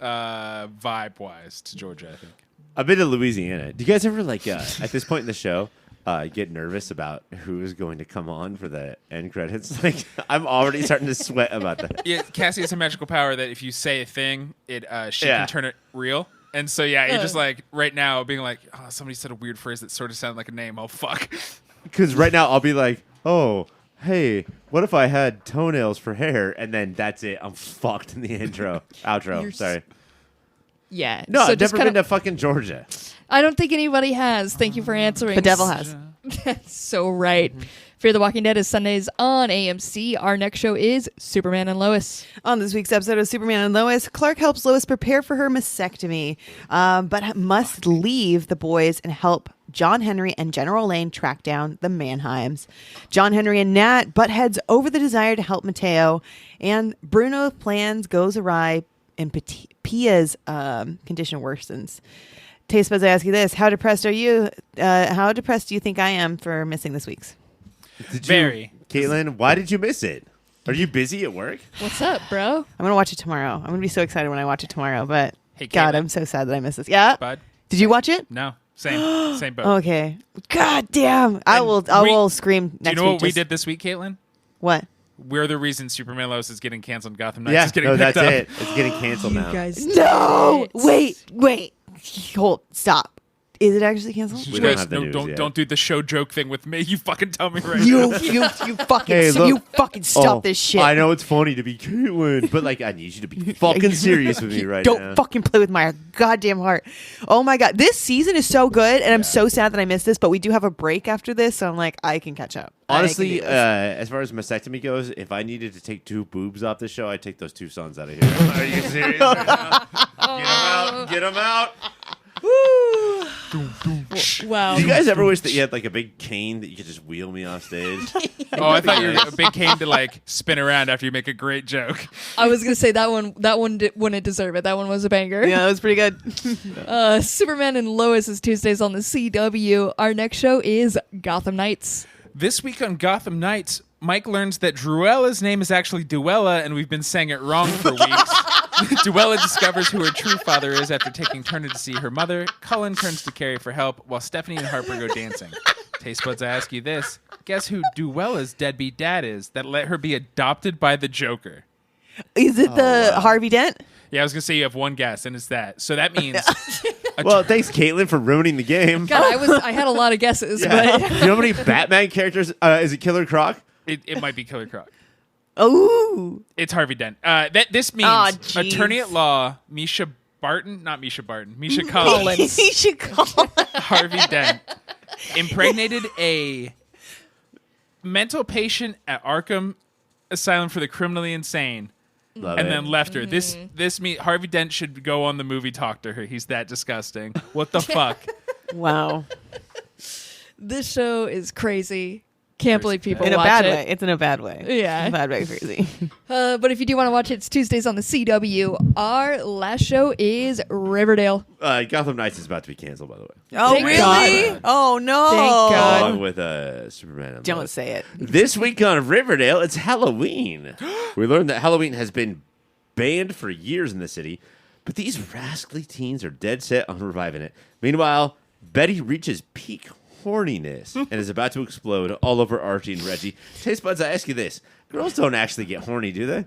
vibe-wise to Georgia, I think. I've been to Louisiana. Do you guys ever, like, at this point in the show, get nervous about who is going to come on for the end credits? Like, I'm already starting to sweat about that. Yeah, Cassie has a magical power that if you say a thing, she Yeah. can turn it real. And so, yeah, you're just like, right now, being like, oh, somebody said a weird phrase that sort of sounded like a name. Oh, fuck. Because right now I'll be like, oh, hey, what if I had toenails for hair? And then that's it. I'm fucked in the outro. You're Sorry. Yeah. No, so I've just never been to fucking Georgia. I don't think anybody has. Thank you for answering. The devil has. That's so right. Fear the Walking Dead is Sundays on AMC. Our next show is Superman and Lois. On this week's episode of Superman and Lois, Clark helps Lois prepare for her mastectomy, but must leave the boys and help John Henry and General Lane track down the Mannheims. John Henry and Nat butt heads over the desire to help Mateo, and Bruno's plans goes awry and Pia's condition worsens. Taste buds, I ask you this: How depressed are you? How depressed do you think I am for missing this week's? Very. Caitlin, why did you miss it? Are you busy at work? What's up, bro? I'm gonna watch it tomorrow. I'm gonna be so excited when I watch it tomorrow. But Hey, God, Caitlin. I'm so sad that I missed this. Yeah. Bud? Did you watch it? No. Same boat. Okay. God damn. I And will scream Do you next know week. what we just- did this week, Caitlin? What? We're the reason Superman Lois is getting canceled. Gotham Knights Yeah, is getting no, picked that's up. it. It's getting canceled now. guys. No. Wait. Hold. Stop. Is it actually canceled? We don't have the no, news don't yet. don't do the show joke thing with me. You fucking tell me right You now. fucking Hey, look. you fucking stop this shit. I know it's funny to be Caitlin, but like I need you to be fucking serious with me right Don't now. fucking play with my goddamn heart. Oh my god, this season is so good, and I'm so sad that I missed this. But we do have a break after this, so I'm like, I can catch up. Honestly, I can do this. as far as mastectomy goes, if I needed to take 2 boobs off the show, I'd take those 2 sons out of here. Are you serious right now? Get them out. Get them out. Wow. Do you guys ever wish that you had like a big cane that you could just wheel me off stage? Oh, I thought you were a big cane to like spin around after you make a great joke. I was gonna say that one wouldn't deserve it. That one was a banger. Yeah, that was pretty good. Superman and Lois is Tuesdays on the CW. Our next show is Gotham Knights. This week on Gotham Knights, Mike learns that Druella's name is actually Duella, and we've been saying it wrong for weeks. Duella discovers who her true father is after taking Turner to see her mother. Cullen turns to Carrie for help, while Stephanie and Harper go dancing. Taste buds, I ask you this. Guess who Duella's deadbeat dad is that let her be adopted by the Joker? Is it the Harvey Dent? Yeah, I was going to say you have one guess, and it's that. So that means... Well, thanks, Caitlin, for ruining the game. God, I had a lot of guesses, Yeah. but You know how many Batman characters? Is it Killer Croc? it might be Killer Croc. Oh, It's Harvey Dent. This means Aw, jeez. attorney at law Misha Collins, he should call. Harvey Dent, impregnated a mental patient at Arkham Asylum for the Criminally Insane, Love and it. then left her. This means Harvey Dent should go on the movie Talk to Her. He's that disgusting. What the fuck? Wow, this show is crazy. Can't believe people in a watch bad it. way. It's in a bad way. Yeah. In a bad way, crazy. But if you do want to watch it, it's Tuesdays on the CW. Our last show is Riverdale. Gotham Knights is about to be canceled, by the way. Oh, Thank really? God. Oh no! Thank God. Along with Superman. and Don't Lois. say it. This week on Riverdale, it's Halloween. We learned that Halloween has been banned for years in the city, but these rascally teens are dead set on reviving it. Meanwhile, Betty reaches peak horniness and is about to explode all over Archie and Reggie. Taste buds, I ask you this. Girls don't actually get horny, do they?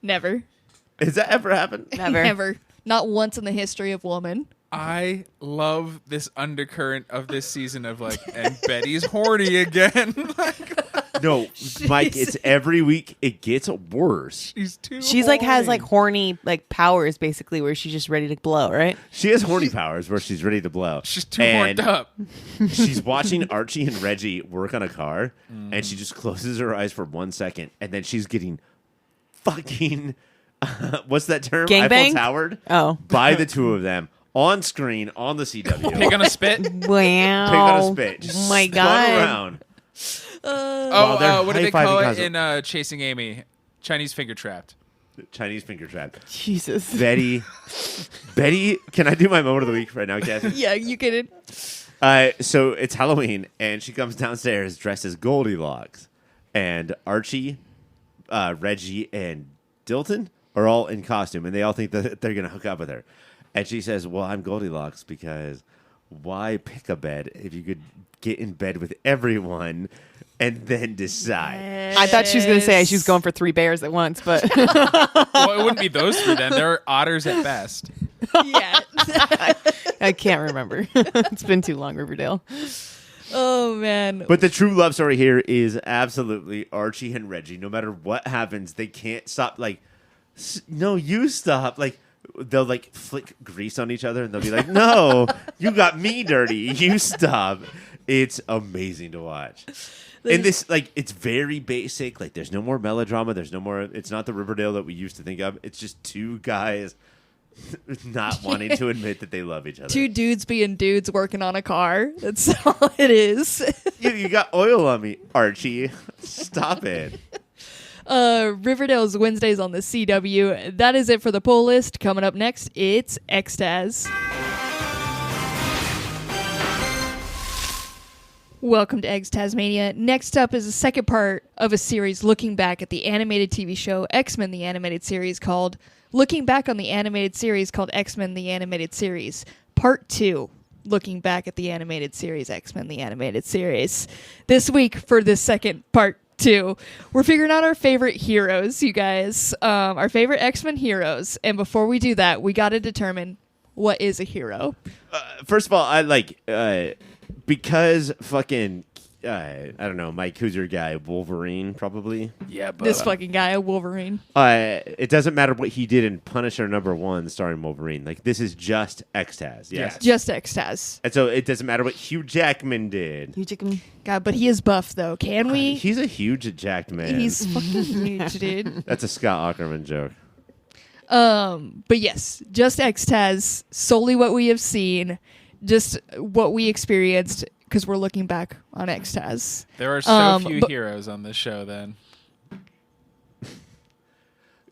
Never. Has that ever happened? Never. Never. Not once in the history of woman. I love this undercurrent of this season of like, and Betty's horny again. No, Mike, it's every week. It gets worse. She's like has like horny like powers basically where she's just ready to blow, right? She has horny powers where she's ready to blow. She's too And horned up. She's watching Archie and Reggie work on a car, and she just closes her eyes for 1 second, and then she's getting fucking what's that term? Gangbanged? Eiffel Towered Oh. by the two of them on screen on the CW. Pig on a spit. Wow. Pig on a spit. Just Oh my spun God. around. While they're What do they high-fiving call it constantly. in Chasing Amy? Chinese finger trapped. Chinese finger trap. Jesus. Betty, can I do my moment of the week right now, Cassie? Yeah, you get it. So it's Halloween, and she comes downstairs dressed as Goldilocks, and Archie, Reggie, and Dilton are all in costume, and they all think that they're gonna hook up with her. And she says, "Well, I'm Goldilocks because why pick a bed if you could get in bed with everyone and then decide?" I thought she was going to say she was going for 3 bears at once, but Well, it wouldn't be those three then. They're otters at best. Yeah. I can't remember. It's been too long, Riverdale. Oh, man. But the true love story here is absolutely Archie and Reggie. No matter what happens, they can't stop. Like, no, you stop. Like, they'll like flick grease on each other, and they'll be like, "No, you got me dirty. You stop." It's amazing to watch. And this, like, it's very basic. Like, there's no more melodrama. There's no more. It's not the Riverdale that we used to think of. It's just two guys not wanting to admit that they love each other. Two dudes being dudes working on a car. That's all it is. You got oil on me, Archie. Stop it. Riverdale's Wednesdays on the CW. That is it for the poll list. Coming up next, it's Extaz. Welcome to Eggs Tasmania. Next up is the second part of a series looking back at the animated TV show X-Men the Animated Series called Looking Back on the Animated Series called X-Men the Animated Series. Part 2. Looking back at the animated series X-Men the Animated Series. This week for this second part 2, we're figuring out our favorite heroes, you guys. Our favorite X-Men heroes. And before we do that, we got to determine what is a hero? First of all, I like because fucking I don't know, Mike. Who's your guy? Wolverine, probably. Yeah, but This fucking guy, Wolverine. It doesn't matter what he did in Punisher #1, starring Wolverine. Like this is just Extaz. Yes. Just Extaz. And so it doesn't matter what Hugh Jackman did. God, but he is buff though. Can we? He's a huge jacked man. He's fucking huge, dude. That's a Scott Aukerman joke. But yes, just Extaz, solely what we have seen, just what we experienced, because we're looking back on Extaz. there are so few heroes on this show. Then.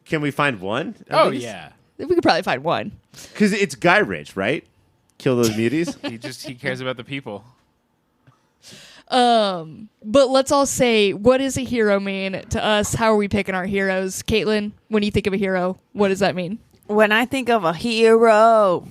Can we find one? Oh yeah. We could probably find one. Because it's Guy Ritchie, right? Kill those muties. He cares about the people. But let's all say, what does a hero mean to us? How are we picking our heroes? Caitlin, when you think of a hero, what does that mean? When I think of a hero,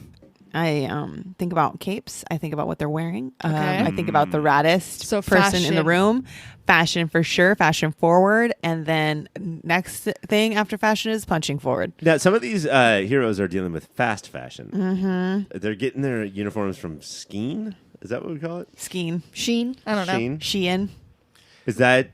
I think about capes. I think about what they're wearing. I think about the raddest So person in the fashion. room. Fashion for sure. Fashion forward. And then next thing after fashion is punching forward. Now, some of these heroes are dealing with fast fashion. Mm-hmm. They're getting their uniforms from Skeen. Is that what we call it? Skeen. Sheen? I don't know. Sheen? Shein. Is that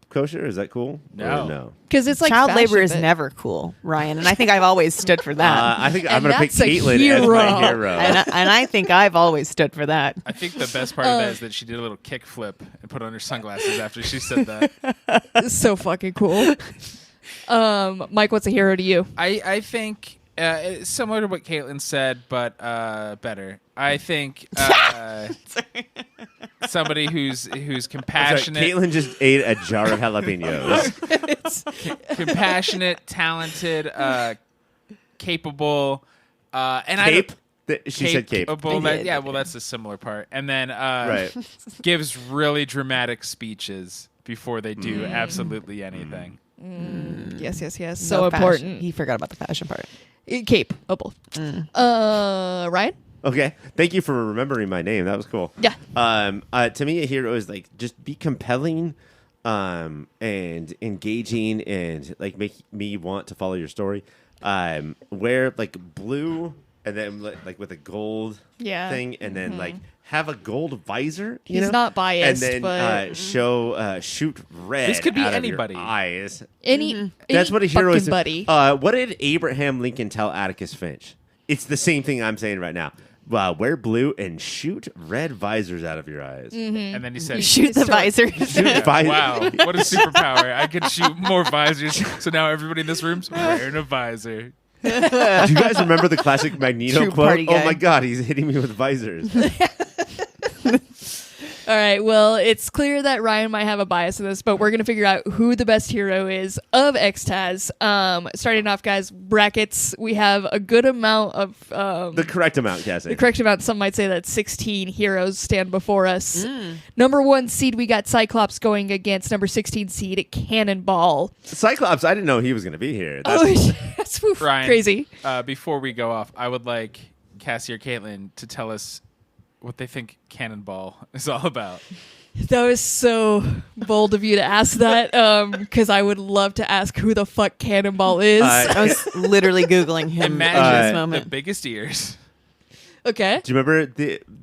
kosher? Is that cool? No. Or no. Because it's like Child fashion, labor is but- never cool, Ryan. And I think I've always stood for that. I think I'm And going to pick that's a Caitlin as hero. my hero. And I think I've always stood for that. I think the best part of that is that she did a little kick flip and put on her sunglasses after she said that. It's so fucking cool. Mike, what's a hero to you? I think it's similar to what Caitlin said, but better. I think somebody who's Sorry, compassionate, Caitlin just ate a jar of jalapenos. compassionate, talented, capable, and Cape? She said cape. capable. I did. Yeah, well, that's a similar part. And then Right. gives really dramatic speeches before they do absolutely anything. Yes. So No fashion. important. He forgot about the fashion part. Capable. Ryan? Okay. Thank you for remembering my name. That was cool. Yeah. To me, a hero is like just be compelling and engaging and like make me want to follow your story. Wear like blue and then like with a gold thing and then like have a gold visor. You He's know? not biased, and then but shoot red. This could be out of your anybody. eyes. That's what a hero is. buddy. What did Abraham Lincoln tell Atticus Finch? It's the same thing I'm saying right now. Wear blue and shoot red visors out of your eyes. And then he said, Shoot the visor. Shoot visors. "Wow, what a superpower! I could shoot more visors." So now everybody in this room's wearing a visor. Do you guys remember the classic Magneto True quote? party guy. Oh my God, he's hitting me with visors. All right. Well, it's clear that Ryan might have a bias in this, but we're going to figure out who the best hero is of Extaz. Starting off, guys, brackets. We have a good amount of... The correct amount, Cassie. the correct amount. Some might say that 16 heroes stand before us. Number 1 seed, we got Cyclops going against number 16 seed, Cannonball. Cyclops, I didn't know he was going to be here. That's That's Ryan, crazy. Before we go off, I would like Cassie or Caitlin to tell us what they think Cannonball is all about. That was so bold of you to ask that, because I would love to ask who the fuck Cannonball is. I was literally Googling him at this Imagine the moment. biggest ears. Okay. Do you remember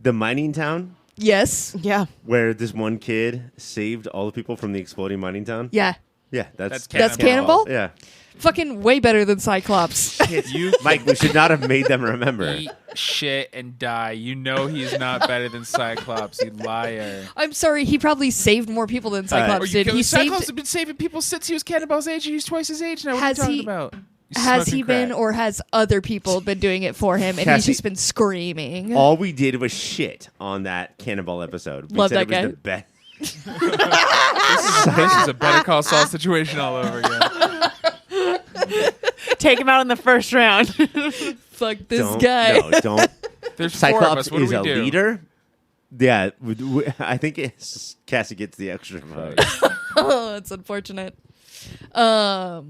the mining town Yes. Yeah. where this one kid saved all the people from the exploding mining town? Yeah. Yeah, that's That's Cannonball? Yeah. Fucking way better than Cyclops. You Mike, we should not have made them remember. eat shit and die. You know he's not better than Cyclops, you liar. I'm sorry, he probably saved more people than Cyclops did. He Cyclops has saved. been saving people since he was Cannonball's age, and he's twice his age now. What Has are you he- talking about? You Has smoking he been, crack. or has other people been doing it for him, and he's Cassie, just been screaming? All we did was shit on that Cannonball episode. We Love said that it was guy. the best. This is a Better Call Saul situation all over again. Take him out in the first round. Fuck this Don't, guy. No, don't. There's four of Cyclops us. What is do a we do? leader. Yeah, I think Cassie gets the extra vote. Oh, that's unfortunate. All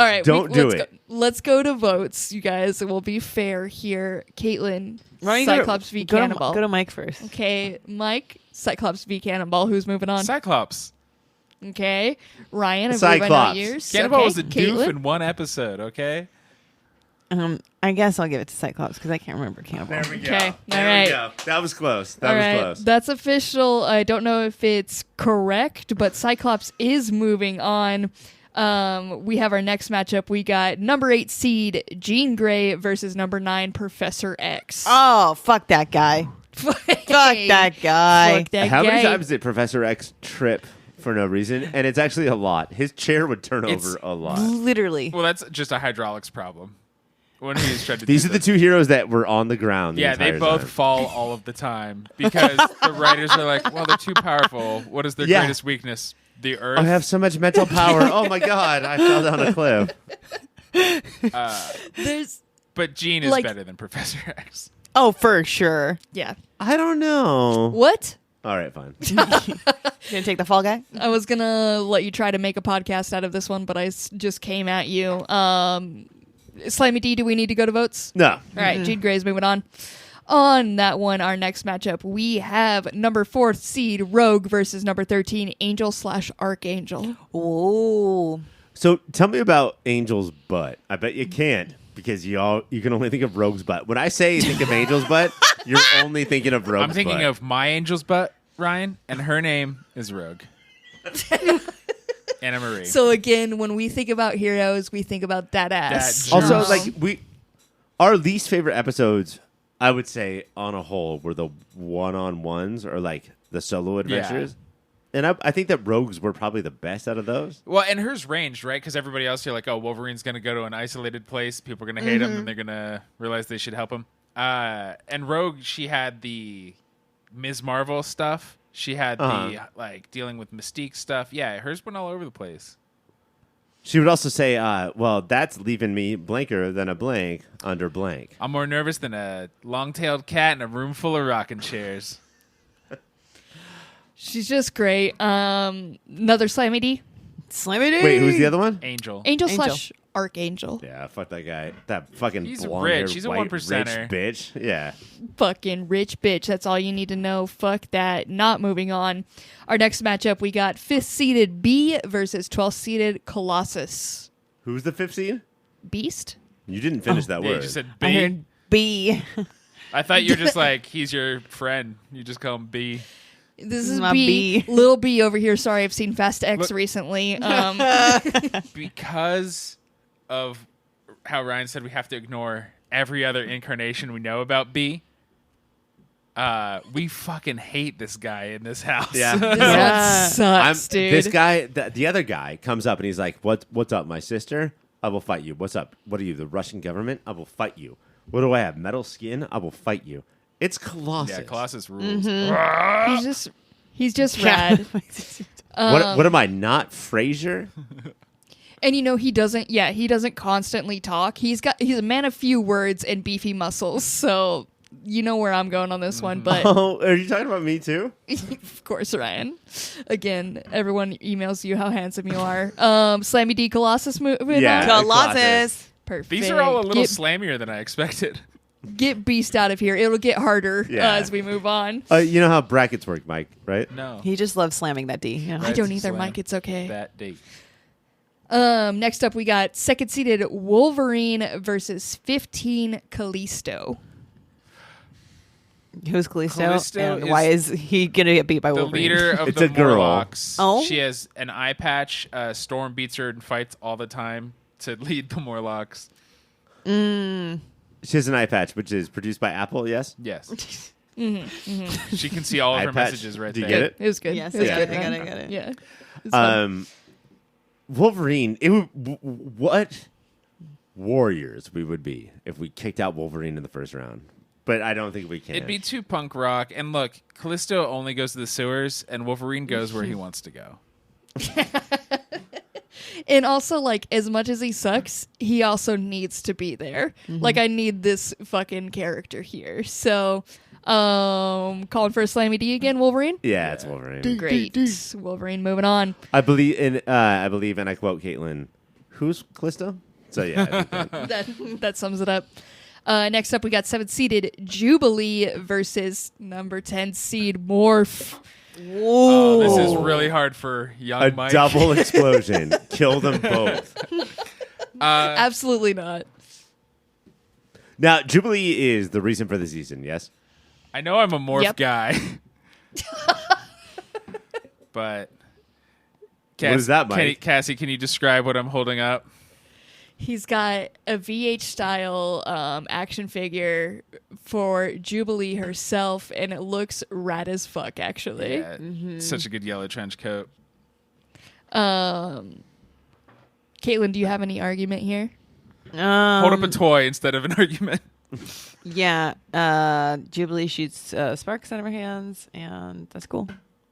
right, Don't do let's it. Go, let's go to votes, you guys. We'll be fair here. Caitlin, Why don't you go to- Cyclops v. go to- Cannonball. Go to Mike first. Okay, Mike, Cyclops v. Cannonball. Who's moving on? Cyclops. Okay, Ryan, I believe I know Cyclops. yours. Cannonball okay. was a doof Caitlin? in one episode, okay? I guess I'll give it to Cyclops because I can't remember Cannibal. There we go. Okay, There all right. we go. That was close. That All was right, close. that's official. I don't know if it's correct, but Cyclops is moving on. We have our next matchup. We got number 8 seed Jean Grey versus number 9 Professor X. Oh, fuck that guy. Fuck that guy. Fuck that How many guy. times did Professor X trip for no reason? And it's actually a lot. His chair would turn over a lot. Literally. Well, that's just a hydraulics problem. When he was trying to These do are the this. two heroes that were on the ground. Yeah, the they entire both time. fall all of the time because the writers are like, well, they're too powerful. What is their Yeah. greatest weakness? The Earth. I have so much mental power. Oh my god, I fell down a cliff. There's But Jean is like- better than Professor X. Oh, for sure. yeah. I don't know. What? All right, fine. Gonna take the fall guy? I was gonna let you try to make a podcast out of this one, but I just came at you. Slimy D, do we need to go to votes? No. All right, Jean Grey's moving on. On that one, our next matchup, we have number 4 seed Rogue versus number 13 Angel/Archangel. Oh. So tell me about Angel's butt. I bet you can't because you can only think of Rogue's butt. When I say think of Angel's butt, you're only thinking of Rogue's I'm thinking butt. of my angel's butt, Ryan, and her name is Rogue. Anna Marie. So again, when we think about heroes, we think about that ass. That Also, Germs. our least favorite episodes, I would say, on a whole, were the one-on-ones or like the solo adventures. And I think that Rogues were probably the best out of those. Well, and hers ranged, right? Because everybody else, you're like, oh, Wolverine's going to go to an isolated place. People are going to hate him, and they're going to realize they should help him. And Rogue, she had the Ms. Marvel stuff. She had the, like, dealing with Mystique stuff. Yeah, hers went all over the place. She would also say, well, that's leaving me blanker than a blank under blank. I'm more nervous than a long-tailed cat in a room full of rocking chairs. She's just great. Another Slimy D. Slimy D. Wait, who's the other one? Angel. Angel/Archangel. Yeah, fuck that guy. That fucking He's blonde-haired, rich. He's a white, 1%er. rich bitch. Yeah. Fucking rich bitch. That's all you need to know. Fuck that. Not moving on. Our next matchup, we got 5th seeded B versus 12th seeded Colossus. Who's the 5th seed? Beast? You didn't finish that Yeah, you word. just said I B. heard B. I thought you were just like, he's your friend. You just call him B. This is my B. B. Little B over here. Sorry, I've seen Fast X Look- recently. Because of how Ryan said we have to ignore every other incarnation we know about B, we fucking hate this guy in this house. Yeah. This Yeah. one sucks, dude. This guy, the other guy, comes up and he's like, "What's up, my sister? I will fight you. What's up? What are you, the Russian government? I will fight you. What do I have? Metal skin? I will fight you." It's Colossus. Yeah, Colossus rules. He's just rad. What am I not, Frasier? And you know he doesn't constantly talk. He's a man of few words and beefy muscles. So you know where I'm going on this one, but Oh, are you talking about me too? of course, Ryan. Again, everyone emails you how handsome you are. Slimy D Colossus moving Yeah. on. Colossus. Perfect. These are all a little Get, slammier than I expected. get Beast out of here. It'll get harder Yeah. as we move on. You know how brackets work, Mike, right? No. He just loves slamming that D. Yeah. I Right. don't either, Slam. Mike. It's okay. That date. Next up, we got 2nd seeded Wolverine versus 15 Callisto. Who's Callisto? Callisto and is why is he gonna get beat by The Wolverine? leader of It's the a girl. Morlocks. Oh? She has an eye patch. Storm beats her and fights all the time to lead the Morlocks. She has an eye patch, which is produced by Apple, yes? Yes. She can see all of Eye her patch. messages right Do you there. get it? It was good. Yes, it was I good. got it, I man. got it. Yeah. It's fun. Wolverine, what warriors we would be if we kicked out Wolverine in the first round. But I don't think we can. It'd be too punk rock. And look, Callisto only goes to the sewers, and Wolverine goes where he wants to go. And also, like, as much as he sucks, he also needs to be there. Like, I need this fucking character here. So, calling for a Slammy D again, Wolverine? Yeah, it's Wolverine. Great. Wolverine moving on. I believe, and I quote Caitlin, "Who's Callisto?" So yeah, I think that. That sums it up. Next up, we got 7th seeded Jubilee versus number 10 seed Morph. Oh, this is really hard for young a Mike. double explosion, kill them both. Absolutely not. Now, Jubilee is the reason for the season, yes? I know I'm a morph Yep. guy. But What is that, Mike? Cassie, can you describe what I'm holding up? He's got a VH style action figure for Jubilee herself, and it looks rad as fuck, actually. Yeah, such a good yellow trench coat. Caitlin, do you have any argument here? Hold up a toy instead of an argument. Yeah. Jubilee shoots sparks out of her hands, and that's cool.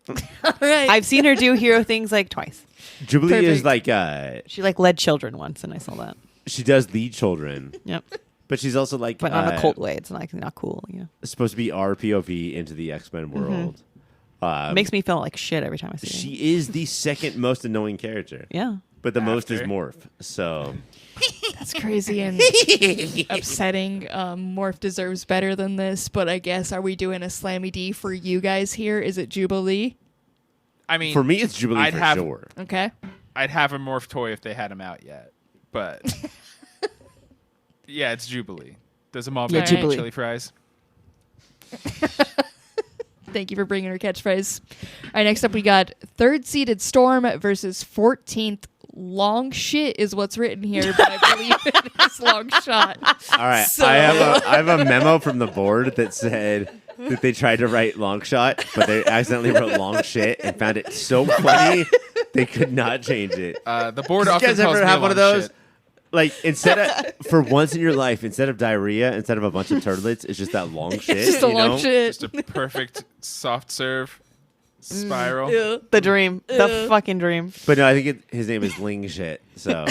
All right. I've seen her do hero things like twice. Jubilee is Perfect. like, She like led children once, and I saw that. she does lead children, Yep. but she's also like, But not in a cult way. It's like not cool. You know. supposed to be our POV into the X-Men world. It makes me feel like shit every time I see her. She is the second most annoying character, Yeah. but the most is After. Morph. So That's crazy and upsetting. Morph deserves better than this, but I guess, are we doing a Slammy D for you guys here? Is it Jubilee? I mean, for me, it's Jubilee I'd for have- sure. Okay. I'd have a morph toy if they had him out yet. But yeah, it's Jubilee. Does them all Yeah, better than Jubilee. chili fries? Thank you for bringing her catchphrase. All right, next up we got third seeded Storm versus 14th Long Shit is what's written here, but I believe it is Long Shot. All right, So- I have a memo from the board that said that they tried to write long shot, but they accidentally wrote long shit and found it so funny they could not change it. The board Did you often guys calls ever me have one of long those? shit. Like instead of for once in your life, instead of diarrhea, instead of a bunch of turtlets, it's just that long shit. Just a you long know? shit. Just a perfect soft serve spiral. Ew. The dream. The fucking dream. But no, I think his name is Ling Shit. So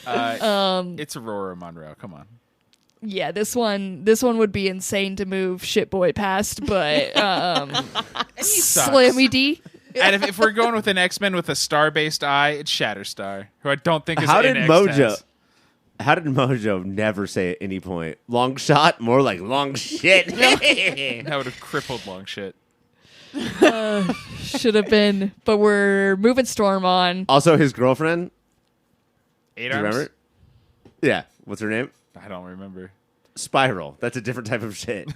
It's Aurora Monroe. Come on. Yeah, this one would be insane to move Shitboy past, but sucks. Slammy D. And if we're going with an X-Men with a star-based eye, it's Shatterstar, who I don't think is how in did X-Tens. Mojo? How did Mojo never say at any point long shot? More like long shit. That would have crippled long shit. Should have been, but we're moving Storm on. Also, his girlfriend. Eight Do you arms? remember? Yeah. What's her name? I don't remember. Spiral. That's a different type of shit.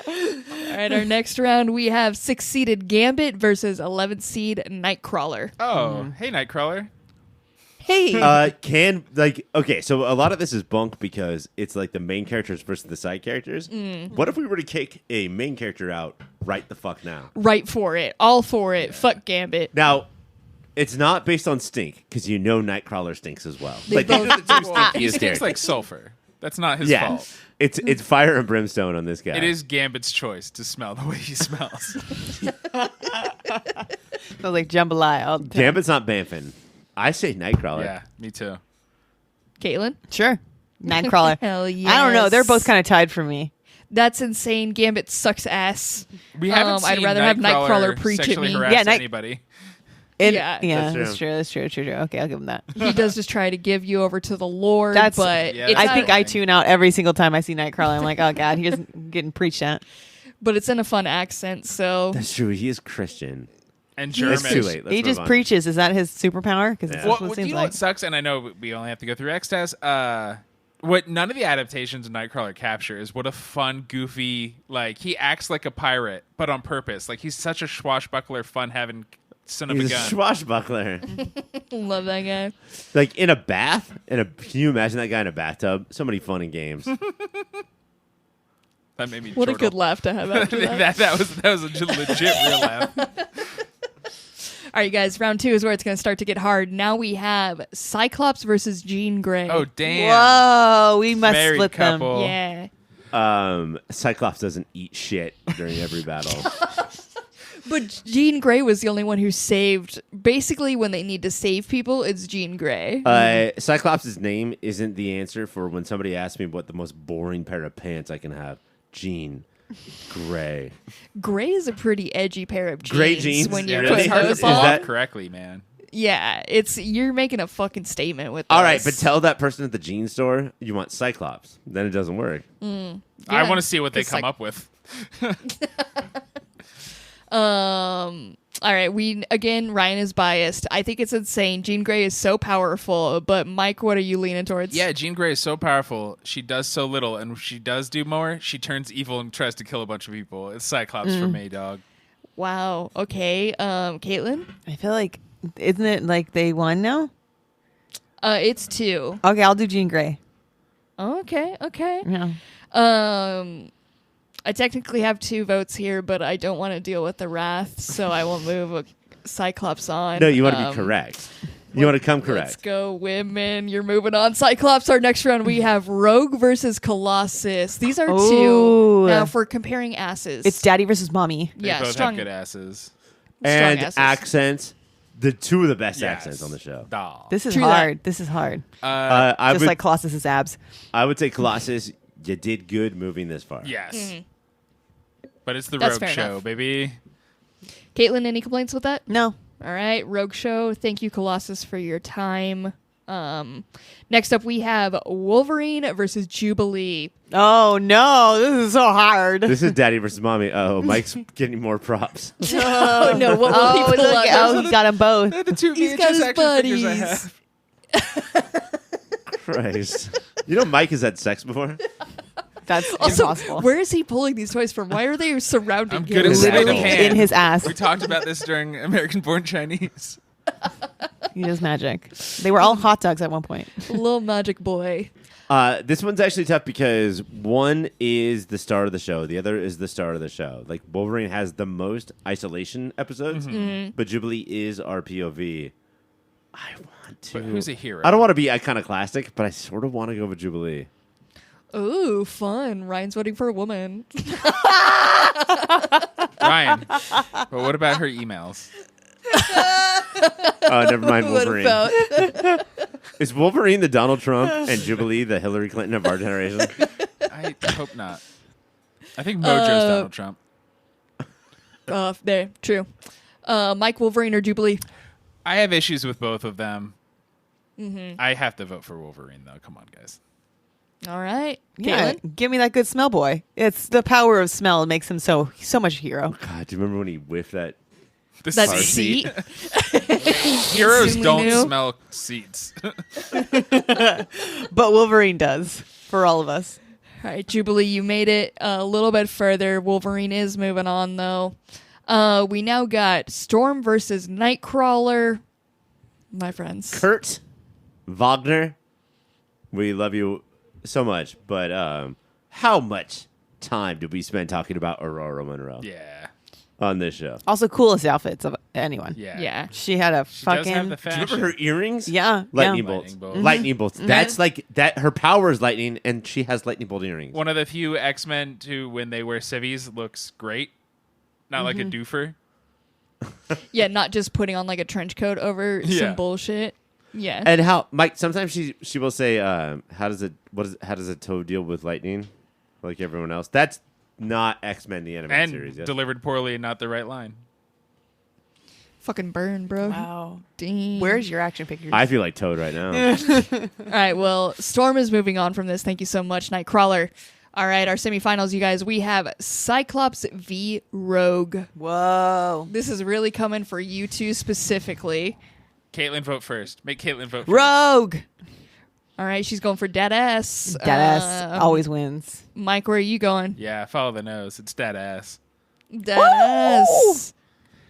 All right, our next round we have 6-seeded Gambit versus 11-seed Nightcrawler. Oh, hey, Nightcrawler. Hey. Okay, so a lot of this is bunk because it's like the main characters versus the side characters. What if we were to kick a main character out right the fuck now? Right for it, all for it. Fuck Gambit. Now, it's not based on stink because you know Nightcrawler stinks as well. They Like these both are the two do. stinkiest He stinks characters. like sulfur. That's not his Yeah, fault. it's fire and brimstone on this guy. It is Gambit's choice to smell the way he smells. So like jambalaya all the time. Gambit's not Banffin. I say Nightcrawler. Yeah, me too. Caitlin? Sure. Nightcrawler. Hell yes. I don't know. They're both kind of tied for me. That's insane. Gambit sucks ass. We haven't seen I'd rather have Nightcrawler preach at sexually me. harass Yeah, anybody. Yeah. That's true. That's true. Okay, I'll give him that. He does just try to give you over to the Lord, That's- but Yeah, it's I not- think I tune out every single time I see Nightcrawler. I'm like, oh god, he isn't getting preached at. but it's in a fun accent, so That's true. He is Christian. And German. It's too late. Let's He move just on. preaches. Is that his superpower? Because Yeah. that's what it Do seems you know like. what sucks? And I know we only have to go through X test. What none of the adaptations of Nightcrawler capture is what a fun, goofy, like he acts like a pirate, but on purpose. Like he's such a swashbuckler, fun-having son of He's a a gun. swashbuckler. love that guy. Like in a bath. Can you imagine that guy in a bathtub? So many fun and games. That made me. What a chortle. good laugh to have after that. that was a legit real laugh. All right, guys, round 2 is where it's going to start to get hard. Now we have Cyclops versus Jean Grey. Oh damn! Whoa, we must Married split couple. Yeah. Cyclops doesn't eat shit during every battle. But Jean Grey was the only one who saved. Basically, when they need to save people, it's Jean Grey. Cyclops' name isn't the answer for when somebody asks me what the most boring pair of pants I can have. Jean Grey. Grey is a pretty edgy pair of jeans. Gray jeans? When Yeah, you really? put It's hard to those Is pull on. that- off correctly, man. Yeah, you're making a fucking statement with All right, those. but tell that person at the jean store you want Cyclops. Then it doesn't work. I Yeah, want to see what they 'cause, come like- up with. All right, Ryan is biased. I think it's insane. Jean Grey is so powerful, but Mike, what are you leaning towards? Yeah, Jean Grey is so powerful. She does so little, and when she does do more, she turns evil and tries to kill a bunch of people. It's Cyclops for me, dog. Wow. Okay. Caitlin? I feel like, isn't it like they won now? It's 2. Okay, I'll do Jean Grey. Okay. Yeah. I technically have 2 votes here, but I don't want to deal with the wrath, so I will move a Cyclops on. No, you want to be correct. You want to come correct. Let's go, women. You're moving on. Cyclops, our next round, we have Rogue versus Colossus. These are 2. Ooh. Now, for comparing asses. It's daddy versus mommy. They Yeah, both strong, have good asses. And asses. accents. The 2 of the best Yes. accents on the show. Dog. This is True hard. This is hard. I Just would, like Colossus's abs. I would say Colossus, you did good moving this far. Yes. But it's the That's Rogue fair show, enough. baby. Caitlin, any complaints with that? No. All right, Rogue Show. Thank you, Colossus, for your time. Next up, we have Wolverine versus Jubilee. Oh, no. This is so hard. This is daddy versus mommy. Oh, Mike's getting more props. Oh, no. What will he pull look, out? he got them both. They're the 2 He's got VHS his action figures I buddies. have. Christ. You know Mike has had sex before? That's Also, impossible. where is he pulling these toys from? Why are they surrounding I'm him? good at sleight of Literally hand. in his ass. We talked about this during American Born Chinese. He does magic. They were all hot dogs at one point. Little magic boy. This one's actually tough because one is the star of the show. The other is the star of the show. Like, Wolverine has the most isolation episodes, but Jubilee is our POV. I want to. But who's a hero? I don't want to be iconoclastic, but I sort of want to go with Jubilee. Ooh, fun. Ryan's voting for a woman. Ryan. But what about her emails? Oh, never mind What Wolverine. about? Is Wolverine the Donald Trump and Jubilee the Hillary Clinton of our generation? I hope not. I think Mojo's Donald Trump. There, true. Mike, Wolverine, or Jubilee? I have issues with both of them. I have to vote for Wolverine, though. Come on, guys. All right. Yeah, Caitlin? give me that good smell boy. It's the power of smell makes him so much a hero. God, do you remember when he whiffed that? The That Car seat. Heroes Instantly don't knew. smell seats. But Wolverine does for all of us. All right, Jubilee, you made it a little bit further. Wolverine is moving on, though. We now got Storm versus Nightcrawler. My friends. Kurt Wagner, we love you so much, but how much time did we spend talking about Aurora Monroe Yeah. on this show? Also, coolest outfits of anyone. Yeah. Yeah. She had a She fucking does have the Do you fashion. remember her earrings? yeah, Lightning yeah. bolts. Lightning bolts. Lightning bolts. That's like that. Her power is lightning, and she has lightning bolt earrings. One of the few X-Men to, when they wear civvies, looks great. Not like a doofer. Yeah, not just putting on like a trench coat over Yeah. some bullshit. Yeah. And how Mike? Sometimes she will say, "How does a toad deal with lightning?" Like everyone else. That's not X-Men the animated And series. Yes. delivered poorly and not the right line. Fucking burn, bro. Wow. Dang. Where's your action figures? I feel like Toad right now. All right, well, Storm is moving on from this. Thank you so much, Nightcrawler. All right, our semifinals, you guys. We have Cyclops v. Rogue. Whoa. This is really coming for you two specifically. Caitlin, vote first. Make Caitlin vote first. Rogue. All right, she's going for dead ass. Deadass always wins. Mike, where are you going? Yeah, follow the nose. It's dead ass. Dead ass.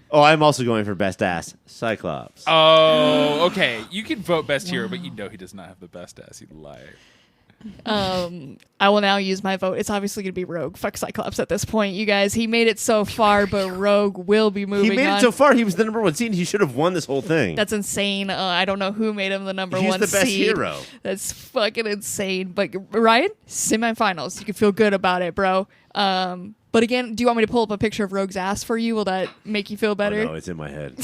Oh, I'm also going for best ass Cyclops. Oh, okay. You can vote best hero, but you know he does not have the best ass. You liar. I will now use my vote. It's obviously going to be Rogue. Fuck Cyclops at this point, you guys. He made it so far, but Rogue will be moving He made on. it so far. He was the number one seed. He should have won this whole thing. That's insane. I don't know who made him the number He's one the best seed. hero. That's fucking insane. But Ryan, semifinals. You can feel good about it, bro. But again, do you want me to pull up a picture of Rogue's ass for you? Will that make you feel Oh, better? no, it's in my head.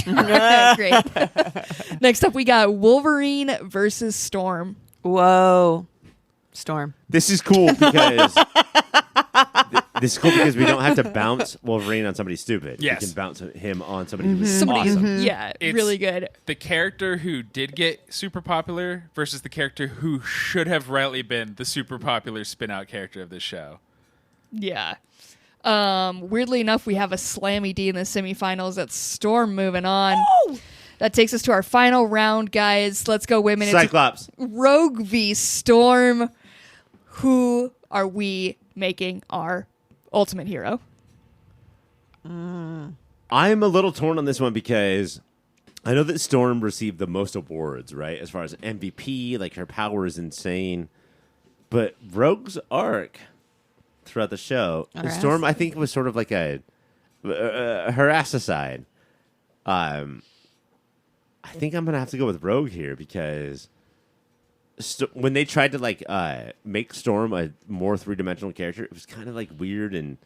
Great. Next up, we got Wolverine versus Storm. Whoa. Storm. This is cool because this is cool because we don't have to bounce Wolverine on somebody stupid. Yes. We can bounce him on somebody who's Somebody, awesome. yeah, It's really good. The character who did get super popular versus the character who should have rightly been the super popular spin-out character of this show. Yeah. Weirdly enough, we have a Slammy D in the semifinals. That's Storm moving on. Oh! That takes us to our final round, guys. Let's go, women. Cyclops. It's Rogue v. Storm. Who are we making our ultimate hero? I'm a little torn on this one because I know that Storm received the most awards, right? As far as MVP, like her power is insane. But Rogue's arc throughout the show, and Storm, I think, was sort of like a her ass aside. I think I'm gonna have to go with Rogue here because when they tried to like make Storm a more 3-dimensional character, it was kind of like weird and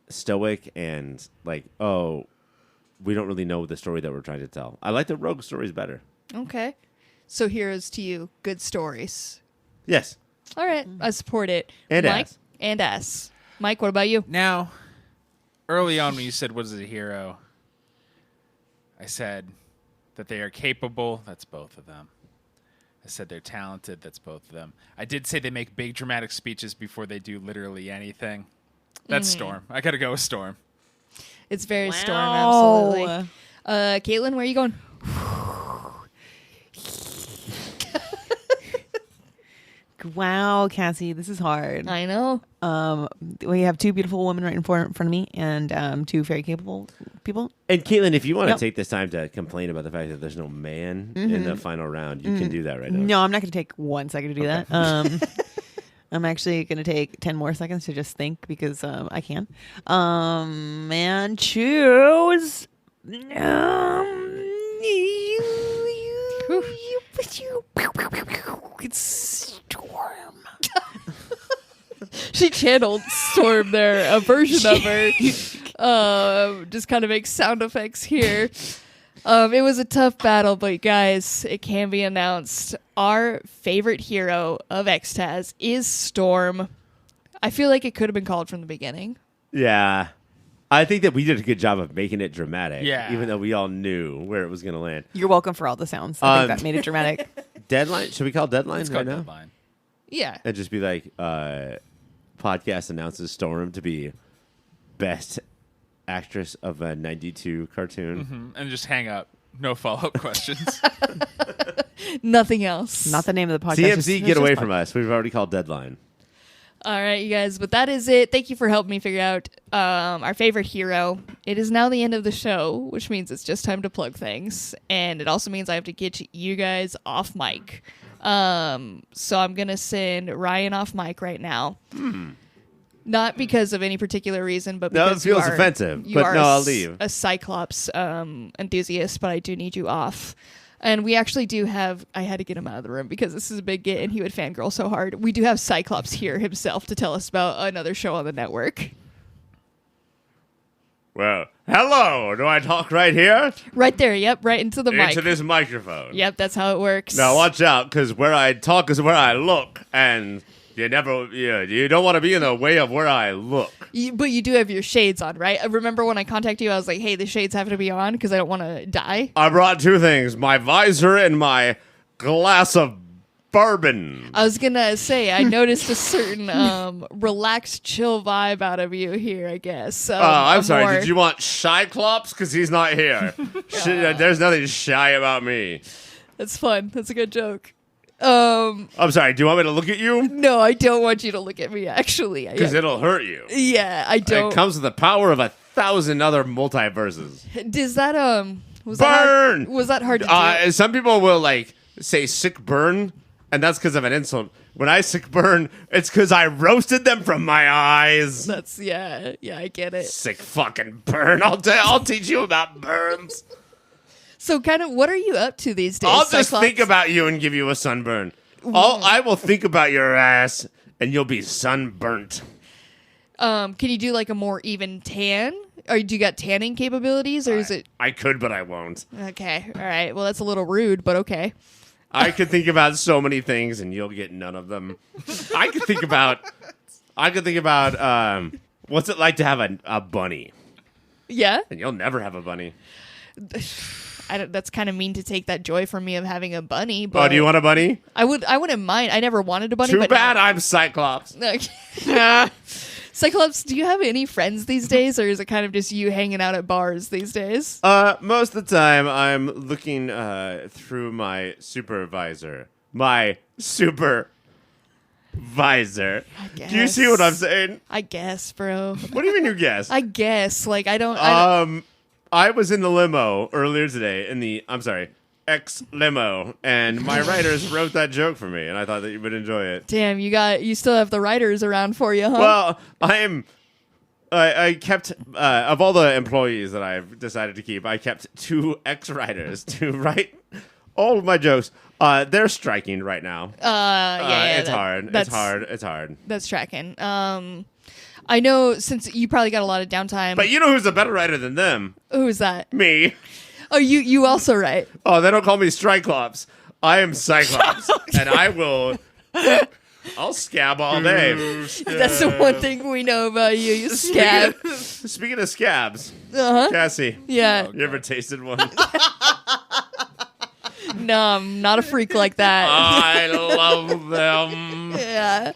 stoic and like, oh, we don't really know the story that we're trying to tell. I like the Rogue stories better. Okay. So here's to you. Good stories. Yes. All right. I support it. And Mike? ass. And ass. Mike, what about you? Now, early on when you said, what is a hero? I said that they are capable. That's both of them. I said they're talented. That's both of them. I did say they make big dramatic speeches before they do literally anything. That's Storm. I got to go with Storm. It's very Storm, absolutely. Caitlin, where are you going? Wow, Cassie, this is hard. I know. We have two beautiful women right in front of me and two very capable people. And Caitlin, if you want to take this time to complain about the fact that there's no man in the final round, you can do that right now. No, I'm not going to take 1 second to do that. I'm actually going to take 10 more seconds to just think because I can. And choose. It's Storm. She channeled Storm there, a version of her. Just kind of makes sound effects here. It was a tough battle, but guys, it can be announced. Our favorite hero of Extaz is Storm. I feel like it could have been called from the beginning. Yeah. I think that we did a good job of making it dramatic. Yeah. Even though we all knew where it was going to land. You're welcome for all the sounds. I think that made it dramatic. Deadline? Should we call deadline Let's right go now? deadline. Yeah. And just be like, podcast announces Storm to be best actress of a 92 cartoon. And just hang up. No follow-up questions. Nothing else. Not the name of the podcast. TMZ, get away from us. We've already called deadline. All right, you guys, but that is it. Thank you for helping me figure out our favorite hero. It is now the end of the show, which means it's just time to plug things. And it also means I have to get you guys off mic. So I'm going to send Ryan off mic right now. Not because of any particular reason, but because it feels offensive, but no, I'll leave. A Cyclops enthusiast, but I do need you off. And we actually do have, I had to get him out of the room because this is a big get and he would fangirl so hard. We do have Cyclops here himself to tell us about another show on the network. Well, hello. Do I talk right here? Right there, yep, right into the mic. Into this microphone. Yep, that's how it works. Now watch out, because where I talk is where I look, and you don't want to be in the way of where I look. But you do have your shades on, right? I remember when I contacted you, I was like, hey, the shades have to be on because I don't want to die. I brought two things, my visor and my glass of bourbon. I was going to say, I noticed a certain relaxed, chill vibe out of you here, I guess. I'm sorry, did you want Cyclops? Because he's not here. There's nothing shy about me. That's fun. That's a good joke. I'm sorry, do you want me to look at you? No, I don't want you to look at me, actually. Because it'll hurt you. Yeah, I don't. It comes with the power of 1,000 other multiverses. Does that, burn! Was that hard to do? Some people will, say sick burn, and that's because of an insult. When I sick burn, it's because I roasted them from my eyes. That's, yeah, I get it. Sick fucking burn. I'll teach you about burns. So kind of, what are you up to these days, I'll just Cyclops? think about you and give you a sunburn. I will think about your ass, and you'll be sunburnt. Can you do like a more even tan? Or do you got tanning capabilities, or is it? I could, but I won't. Okay, all right. Well, that's a little rude, but okay. I could think about so many things, and you'll get none of them. I could think about what's it like to have a bunny. Yeah, and you'll never have a bunny. That's kind of mean to take that joy from me of having a bunny. But do you want a bunny? I wouldn't mind. I never wanted a bunny. Too but bad I'm Cyclops. Cyclops, do you have any friends these days, or is it kind of just you hanging out at bars these days? Most of the time, I'm looking through my supervisor. My supervisor. Do you see what I'm saying? I guess, bro. What do you mean you guess? I guess. Like, I don't... I was in the limo earlier today X limo, and my writers wrote that joke for me, and I thought that you would enjoy it. Damn, you still have the writers around for you, huh? Well, I kept of all the employees that I've decided to keep, I kept 2 ex-writers to write all of my jokes. They're striking right now. It's hard. It's hard. That's tracking. I know since you probably got a lot of downtime. But you know who's a better writer than them? Who's that? Me. Oh, you also write. Oh, they don't call me Striclops. I am Cyclops, and I'll scab all day. That's the one thing we know about you. You scab. Speaking of scabs, Cassie. Yeah. You ever tasted one? No, I'm not a freak like that. I love them. Yeah.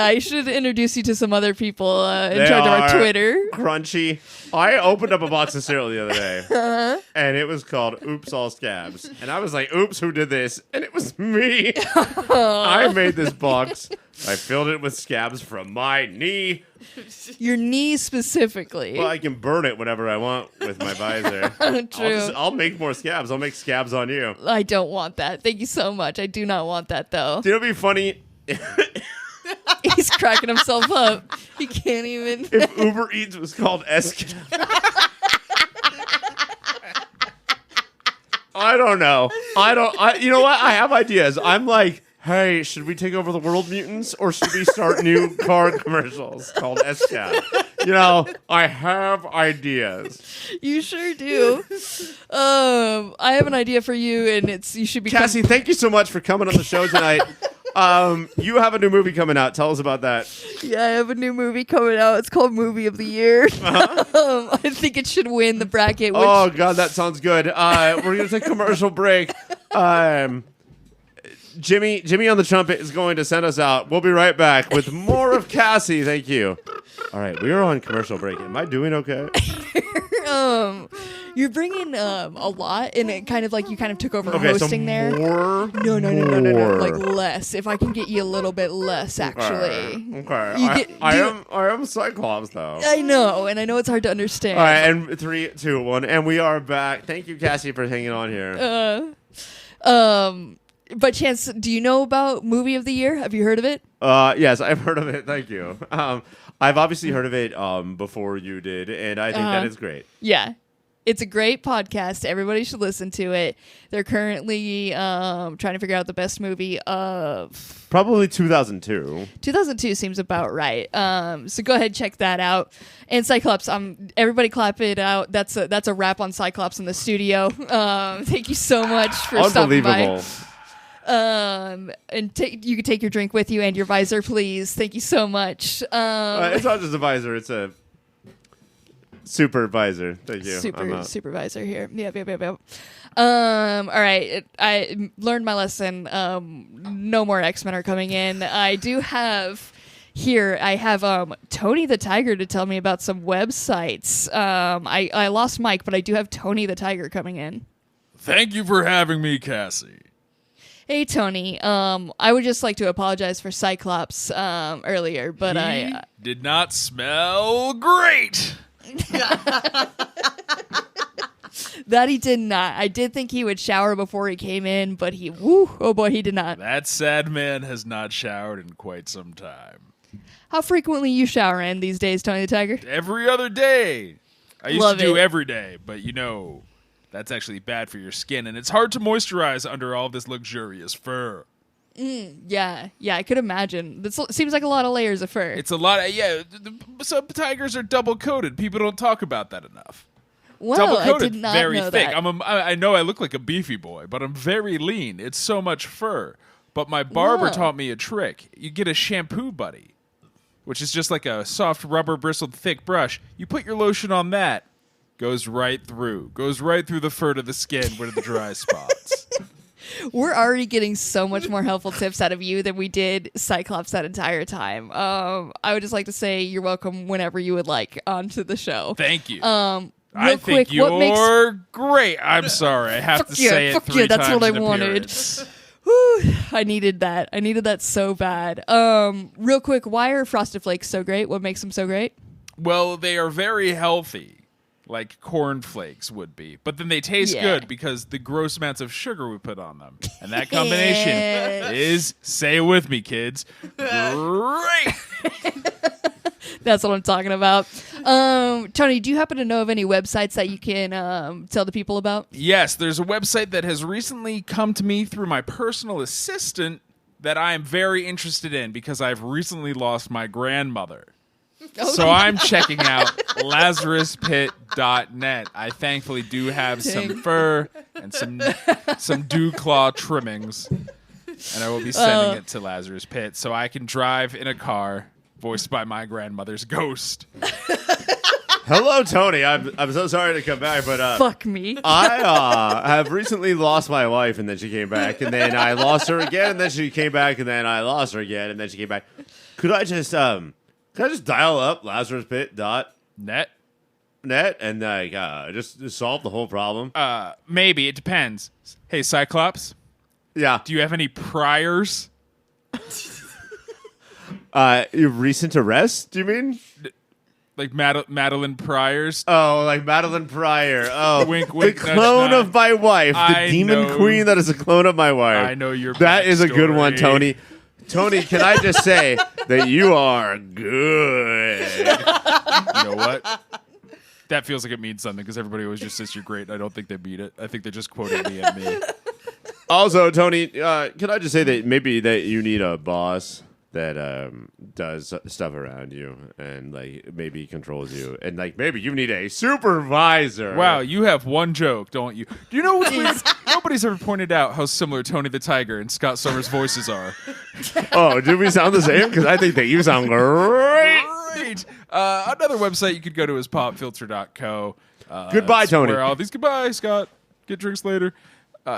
I should introduce you to some other people in charge of our Twitter. Crunchy. I opened up a box of cereal the other day, and it was called Oops All Scabs. And I was like, oops, who did this? And it was me. I made this box. I filled it with scabs from my knee. Your knee specifically. Well, I can burn it whenever I want with my visor. True. I'll make more scabs. I'll make scabs on you. I don't want that. Thank you so much. I do not want that, though. Do you know what'd be funny? He's cracking himself up. He can't even. If Uber Eats was called S-Cab. I don't know. You know what? I have ideas. I'm like, hey, should we take over the world, mutants, or should we start new car commercials called S-Cab? You know, I have ideas. You sure do. I have an idea for you, and you should be Cassie, thank you so much for coming on the show tonight. You have a new movie coming out. Tell us about that. Yeah, I have a new movie coming out. It's called Movie of the Year. I think it should win the bracket. Oh, God, that sounds good. We're going to take a commercial break. Jimmy on the trumpet is going to send us out. We'll be right back with more of Cassie. Thank you. All right, we are on commercial break. Am I doing okay? You're bringing a lot, and it kind of like you kind of took over hosting there. More? No, like less. If I can get you a little bit less, actually. Okay. I am Cyclops though. I know, and I know it's hard to understand. All right, and 3, 2, 1, and we are back. Thank you, Cassie, for hanging on here. But Chance, do you know about Movie of the Year? Have you heard of it? Yes, I've heard of it. Thank you. I've obviously heard of it before you did, and I think that is great. Yeah. It's a great podcast. Everybody should listen to it. They're currently trying to figure out the best movie of... Probably 2002. 2002 seems about right. So go ahead, check that out. And Cyclops, everybody clap it out. That's a wrap on Cyclops in the studio. Thank you so much for stopping by. And you can take your drink with you and your visor, please. Thank you so much. It's not just a visor; it's a supervisor. Thank you. Supervisor here. Yep. All right. I learned my lesson. No more X-Men are coming in. I do have here. I have Tony the Tiger to tell me about some websites. I lost Mike, but I do have Tony the Tiger coming in. Thank you for having me, Cassie. Hey, Tony. I would just like to apologize for Cyclops earlier, but he did not smell great. That he did not. I did think he would shower before he came in, but he did not. That sad man has not showered in quite some time. How frequently you shower in these days, Tony the Tiger? Every other day. I used Love to do it. every day, but that's actually bad for your skin, and it's hard to moisturize under all this luxurious fur. Yeah, I could imagine. This seems like a lot of layers of fur. It's a lot. Some tigers are double coated. People don't talk about that enough. Well, double I coated, did not very know thick. that. I know I look like a beefy boy, but I'm very lean. It's so much fur. But my barber Whoa. taught me a trick. You get a shampoo buddy, which is just like a soft rubber bristled thick brush. You put your lotion on that. Goes right through the fur to the skin, where the dry spots. We're already getting so much more helpful tips out of you than we did Cyclops that entire time. I would just like to say you're welcome whenever you would like onto the show. Thank you. Real quick, think you're great. I'm sorry. I have to say it 3 that's times what I in wanted. appearance. Whew, I needed that so bad. Real quick, why are Frosted Flakes so great? What makes them so great? Well, they are very healthy, like cornflakes would be. But then they taste good because the gross amounts of sugar we put on them. And that combination is, say it with me, kids, great. That's what I'm talking about. Tony, do you happen to know of any websites that you can tell the people about? Yes, there's a website that has recently come to me through my personal assistant that I am very interested in because I've recently lost my grandmother. So I'm checking out LazarusPit.net. I thankfully do have some fur and some dew claw trimmings, and I will be sending it to Lazarus Pit so I can drive in a car voiced by my grandmother's ghost. Hello, Tony. I'm so sorry to come back, but fuck me. I have recently lost my wife, and then she came back, and then I lost her again, and then she came back, and then I lost her again, and then she came back. Could I just dial up LazarusPit.net and just solve the whole problem? Maybe. It depends. Hey, Cyclops. Yeah. Do you have any priors? Your recent arrest, do you mean? Like Madeline Pryor's? Oh, like Madeline Pryor. Oh, wink, wink, the clone of my wife. The demon queen that is a clone of my wife. I know your That is a good backstory. one, Tony. Tony, can I just say that you are good? You know what? That feels like it means something because everybody always just says you're great. I don't think they mean it. I think they're just quoting me and me. Also, Tony, can I just say that maybe that you need a boss that does stuff around you and like maybe controls you, and like maybe you need a supervisor. Wow, you have one joke, don't you? Do you know what's weird? Nobody's ever pointed out how similar Tony the Tiger and Scott Summers' voices are. Oh, do we sound the same? Because I think that you sound great. Great. Another website you could go to is popfilter.co. Goodbye, Tony. Where all these goodbye, Scott. Get drinks later.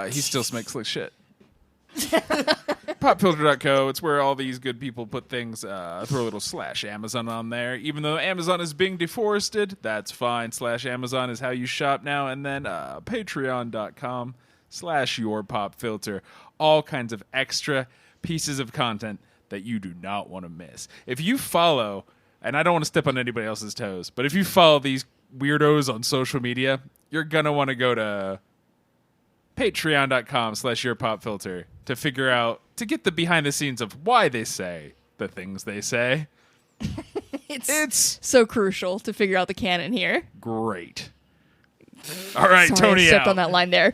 He still smells like shit. Popfilter.co. It's where all these good people put things. Throw a little /Amazon on there. Even though Amazon is being deforested, that's fine. /Amazon is how you shop now. And then patreon.com/yourpopfilter. All kinds of extra pieces of content that you do not want to miss. If you follow, and I don't want to step on anybody else's toes, but if you follow these weirdos on social media, you're going to want to go to patreon.com/yourpopfilter to get the behind the scenes of why they say the things they say. It's so crucial to figure out the canon here. Great. All right, Sorry, Tony I stepped out. on that line there.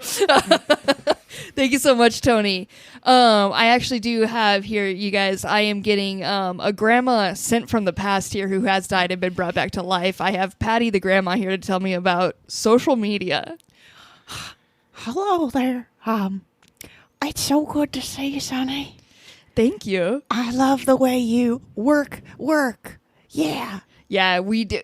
Thank you so much, Tony. I actually do have here, you guys, I am getting a grandma sent from the past here who has died and been brought back to life. I have Patty the grandma here to tell me about social media. Hello there. It's so good to see you, Sonny. Thank you. I love the way you work. Yeah. Yeah, we do.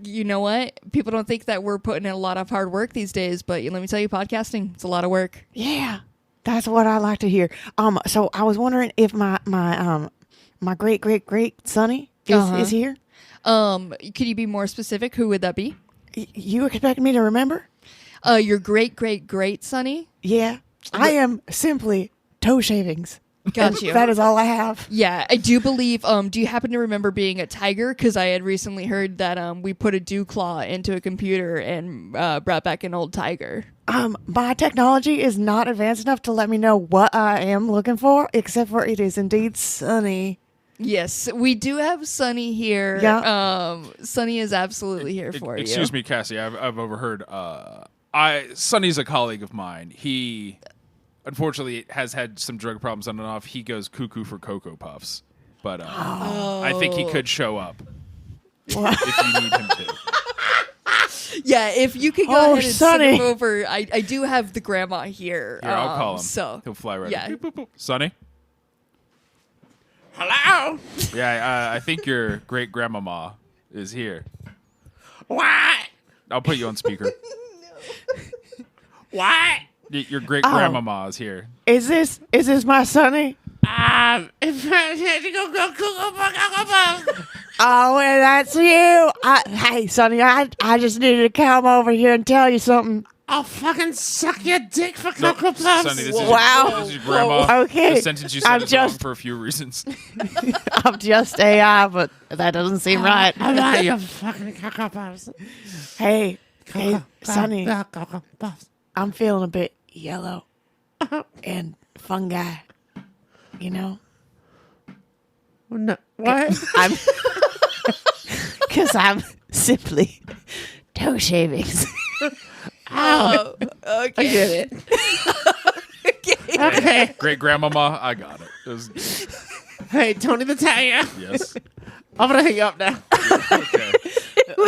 You know what? People don't think that we're putting in a lot of hard work these days, but let me tell you, podcasting, it's a lot of work. Yeah. That's what I like to hear. So I was wondering if my great Sonny is here. Could you be more specific? Who would that be? You expect me to remember? Your great Sonny? Yeah. I am simply toe shavings. Got you. That is all I have. Yeah, I do believe. Do you happen to remember being a tiger? Because I had recently heard that we put a dew claw into a computer and brought back an old tiger. My technology is not advanced enough to let me know what I am looking for, except for it is indeed Sonny. Yes, we do have Sonny here. Yeah. Sonny is absolutely here for you. Excuse me, Cassie. I've overheard. Sonny's a colleague of mine. He, unfortunately, has had some drug problems on and off. He goes cuckoo for Cocoa Puffs. But I think he could show up if you need him to. Yeah, if you could go ahead and Sonny. send him over. I do have the grandma here. Here, I'll call him. So He'll fly right yeah. in. Boop, boop, boop. Sonny? Hello? Yeah, I think your great-grandmama is here. What? I'll put you on speaker. What? Your great grandmama is here. Is this my Sonny? Go. Oh, well, that's you. Hey, Sonny, I just needed to come over here and tell you something. I'll fucking suck your dick for No, Cocoa Puffs. Sonny, this Wow. is your grandma. Whoa, okay. The sentence you said I'm is wrong just- for a few reasons. I'm just AI, but that doesn't seem right. I want your fucking Cocoa Puffs. Hey, Sonny, Cocoa Puffs. I'm feeling a bit yellow and fungi. You know, No, what? I'm because I'm simply toe shavings. Oh, okay. I get it. Okay. Great grandmama, I got it. It was, Hey, Tony the Tiger. yes. I'm gonna hang up now. Okay.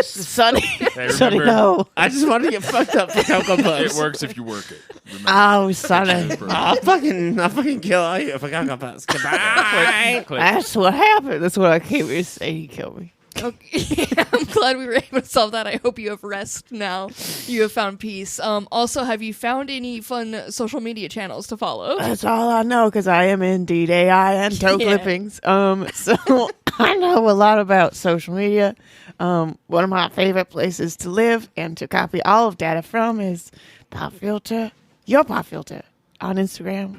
Sonny, Hey, Sonny, remember, no. I just wanted to get fucked up for Cocoa it Puffs. works if you work it. Remember. Oh, Sonny. I'll fucking kill all you for Cocoa Puffs. Goodbye. Click. That's what happened. That's what I came here to say. He killed me. Okay. I'm glad we were able to solve that. I hope you have rest now. You have found peace. Also, have you found any fun social media channels to follow? That's all I know because I am indeed AI and toe Yeah. clippings. So I know a lot about social media. One of my favorite places to live and to copy all of data from is Pop Filter, your Pop Filter on Instagram.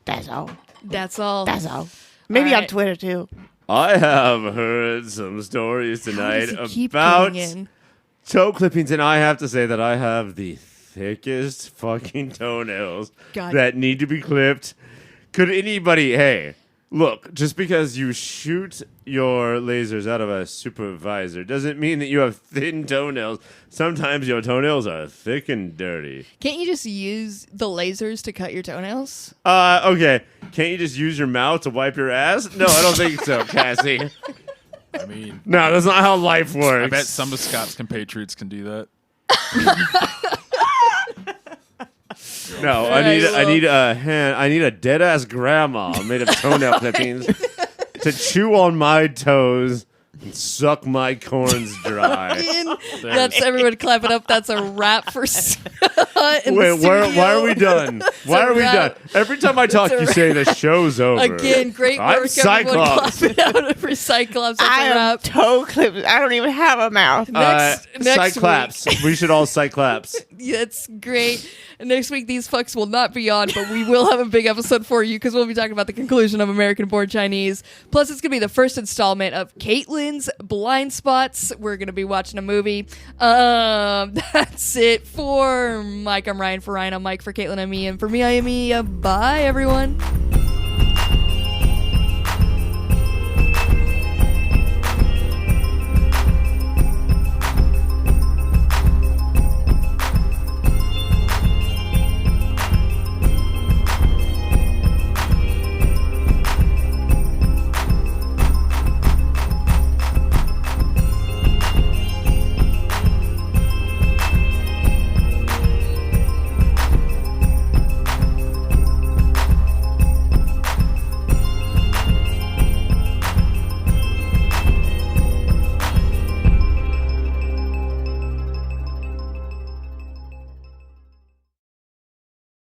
That's all. That's all. That's all. Maybe All on right. Twitter too. I have heard some stories How tonight does he keep about coming in? toe clippings, and I have to say that I have the thickest fucking toenails God. that need to be clipped. Could anybody, hey, look, just because you shoot your lasers out of a supervisor doesn't mean that you have thin toenails. Sometimes your toenails are thick and dirty. Can't you just use the lasers to cut your toenails? Okay. Can't you just use your mouth to wipe your ass? No, I don't think so, Cassie. I mean, No, that's not how life works. I bet some of Scott's compatriots can do that. No, Alright, I need a dead ass grandma made of toenail clippings to chew on my toes and suck my corns dry. That's everyone clap it up. That's a wrap for Scott in the Wait, why are we studio. done? Why are we done? wrap. Every time I talk, a you say the show's over. Again, great I'm work, everyone. Cyclops. Clap it out for Cyclops. That's I a am wrap. toe clipped. I don't even have a mouth. Next Cyclops. We should all Cyclops. That's great. And next week, these fucks will not be on, but we will have a big episode for you because we'll be talking about the conclusion of American Born Chinese. Plus, it's going to be the first installment of Caitlin's Blind Spots. We're going to be watching a movie. That's it for Mike. I'm Ryan. For Ryan, I'm Mike. For Caitlin, I'm Ian. For me, I am Mia. Bye, everyone.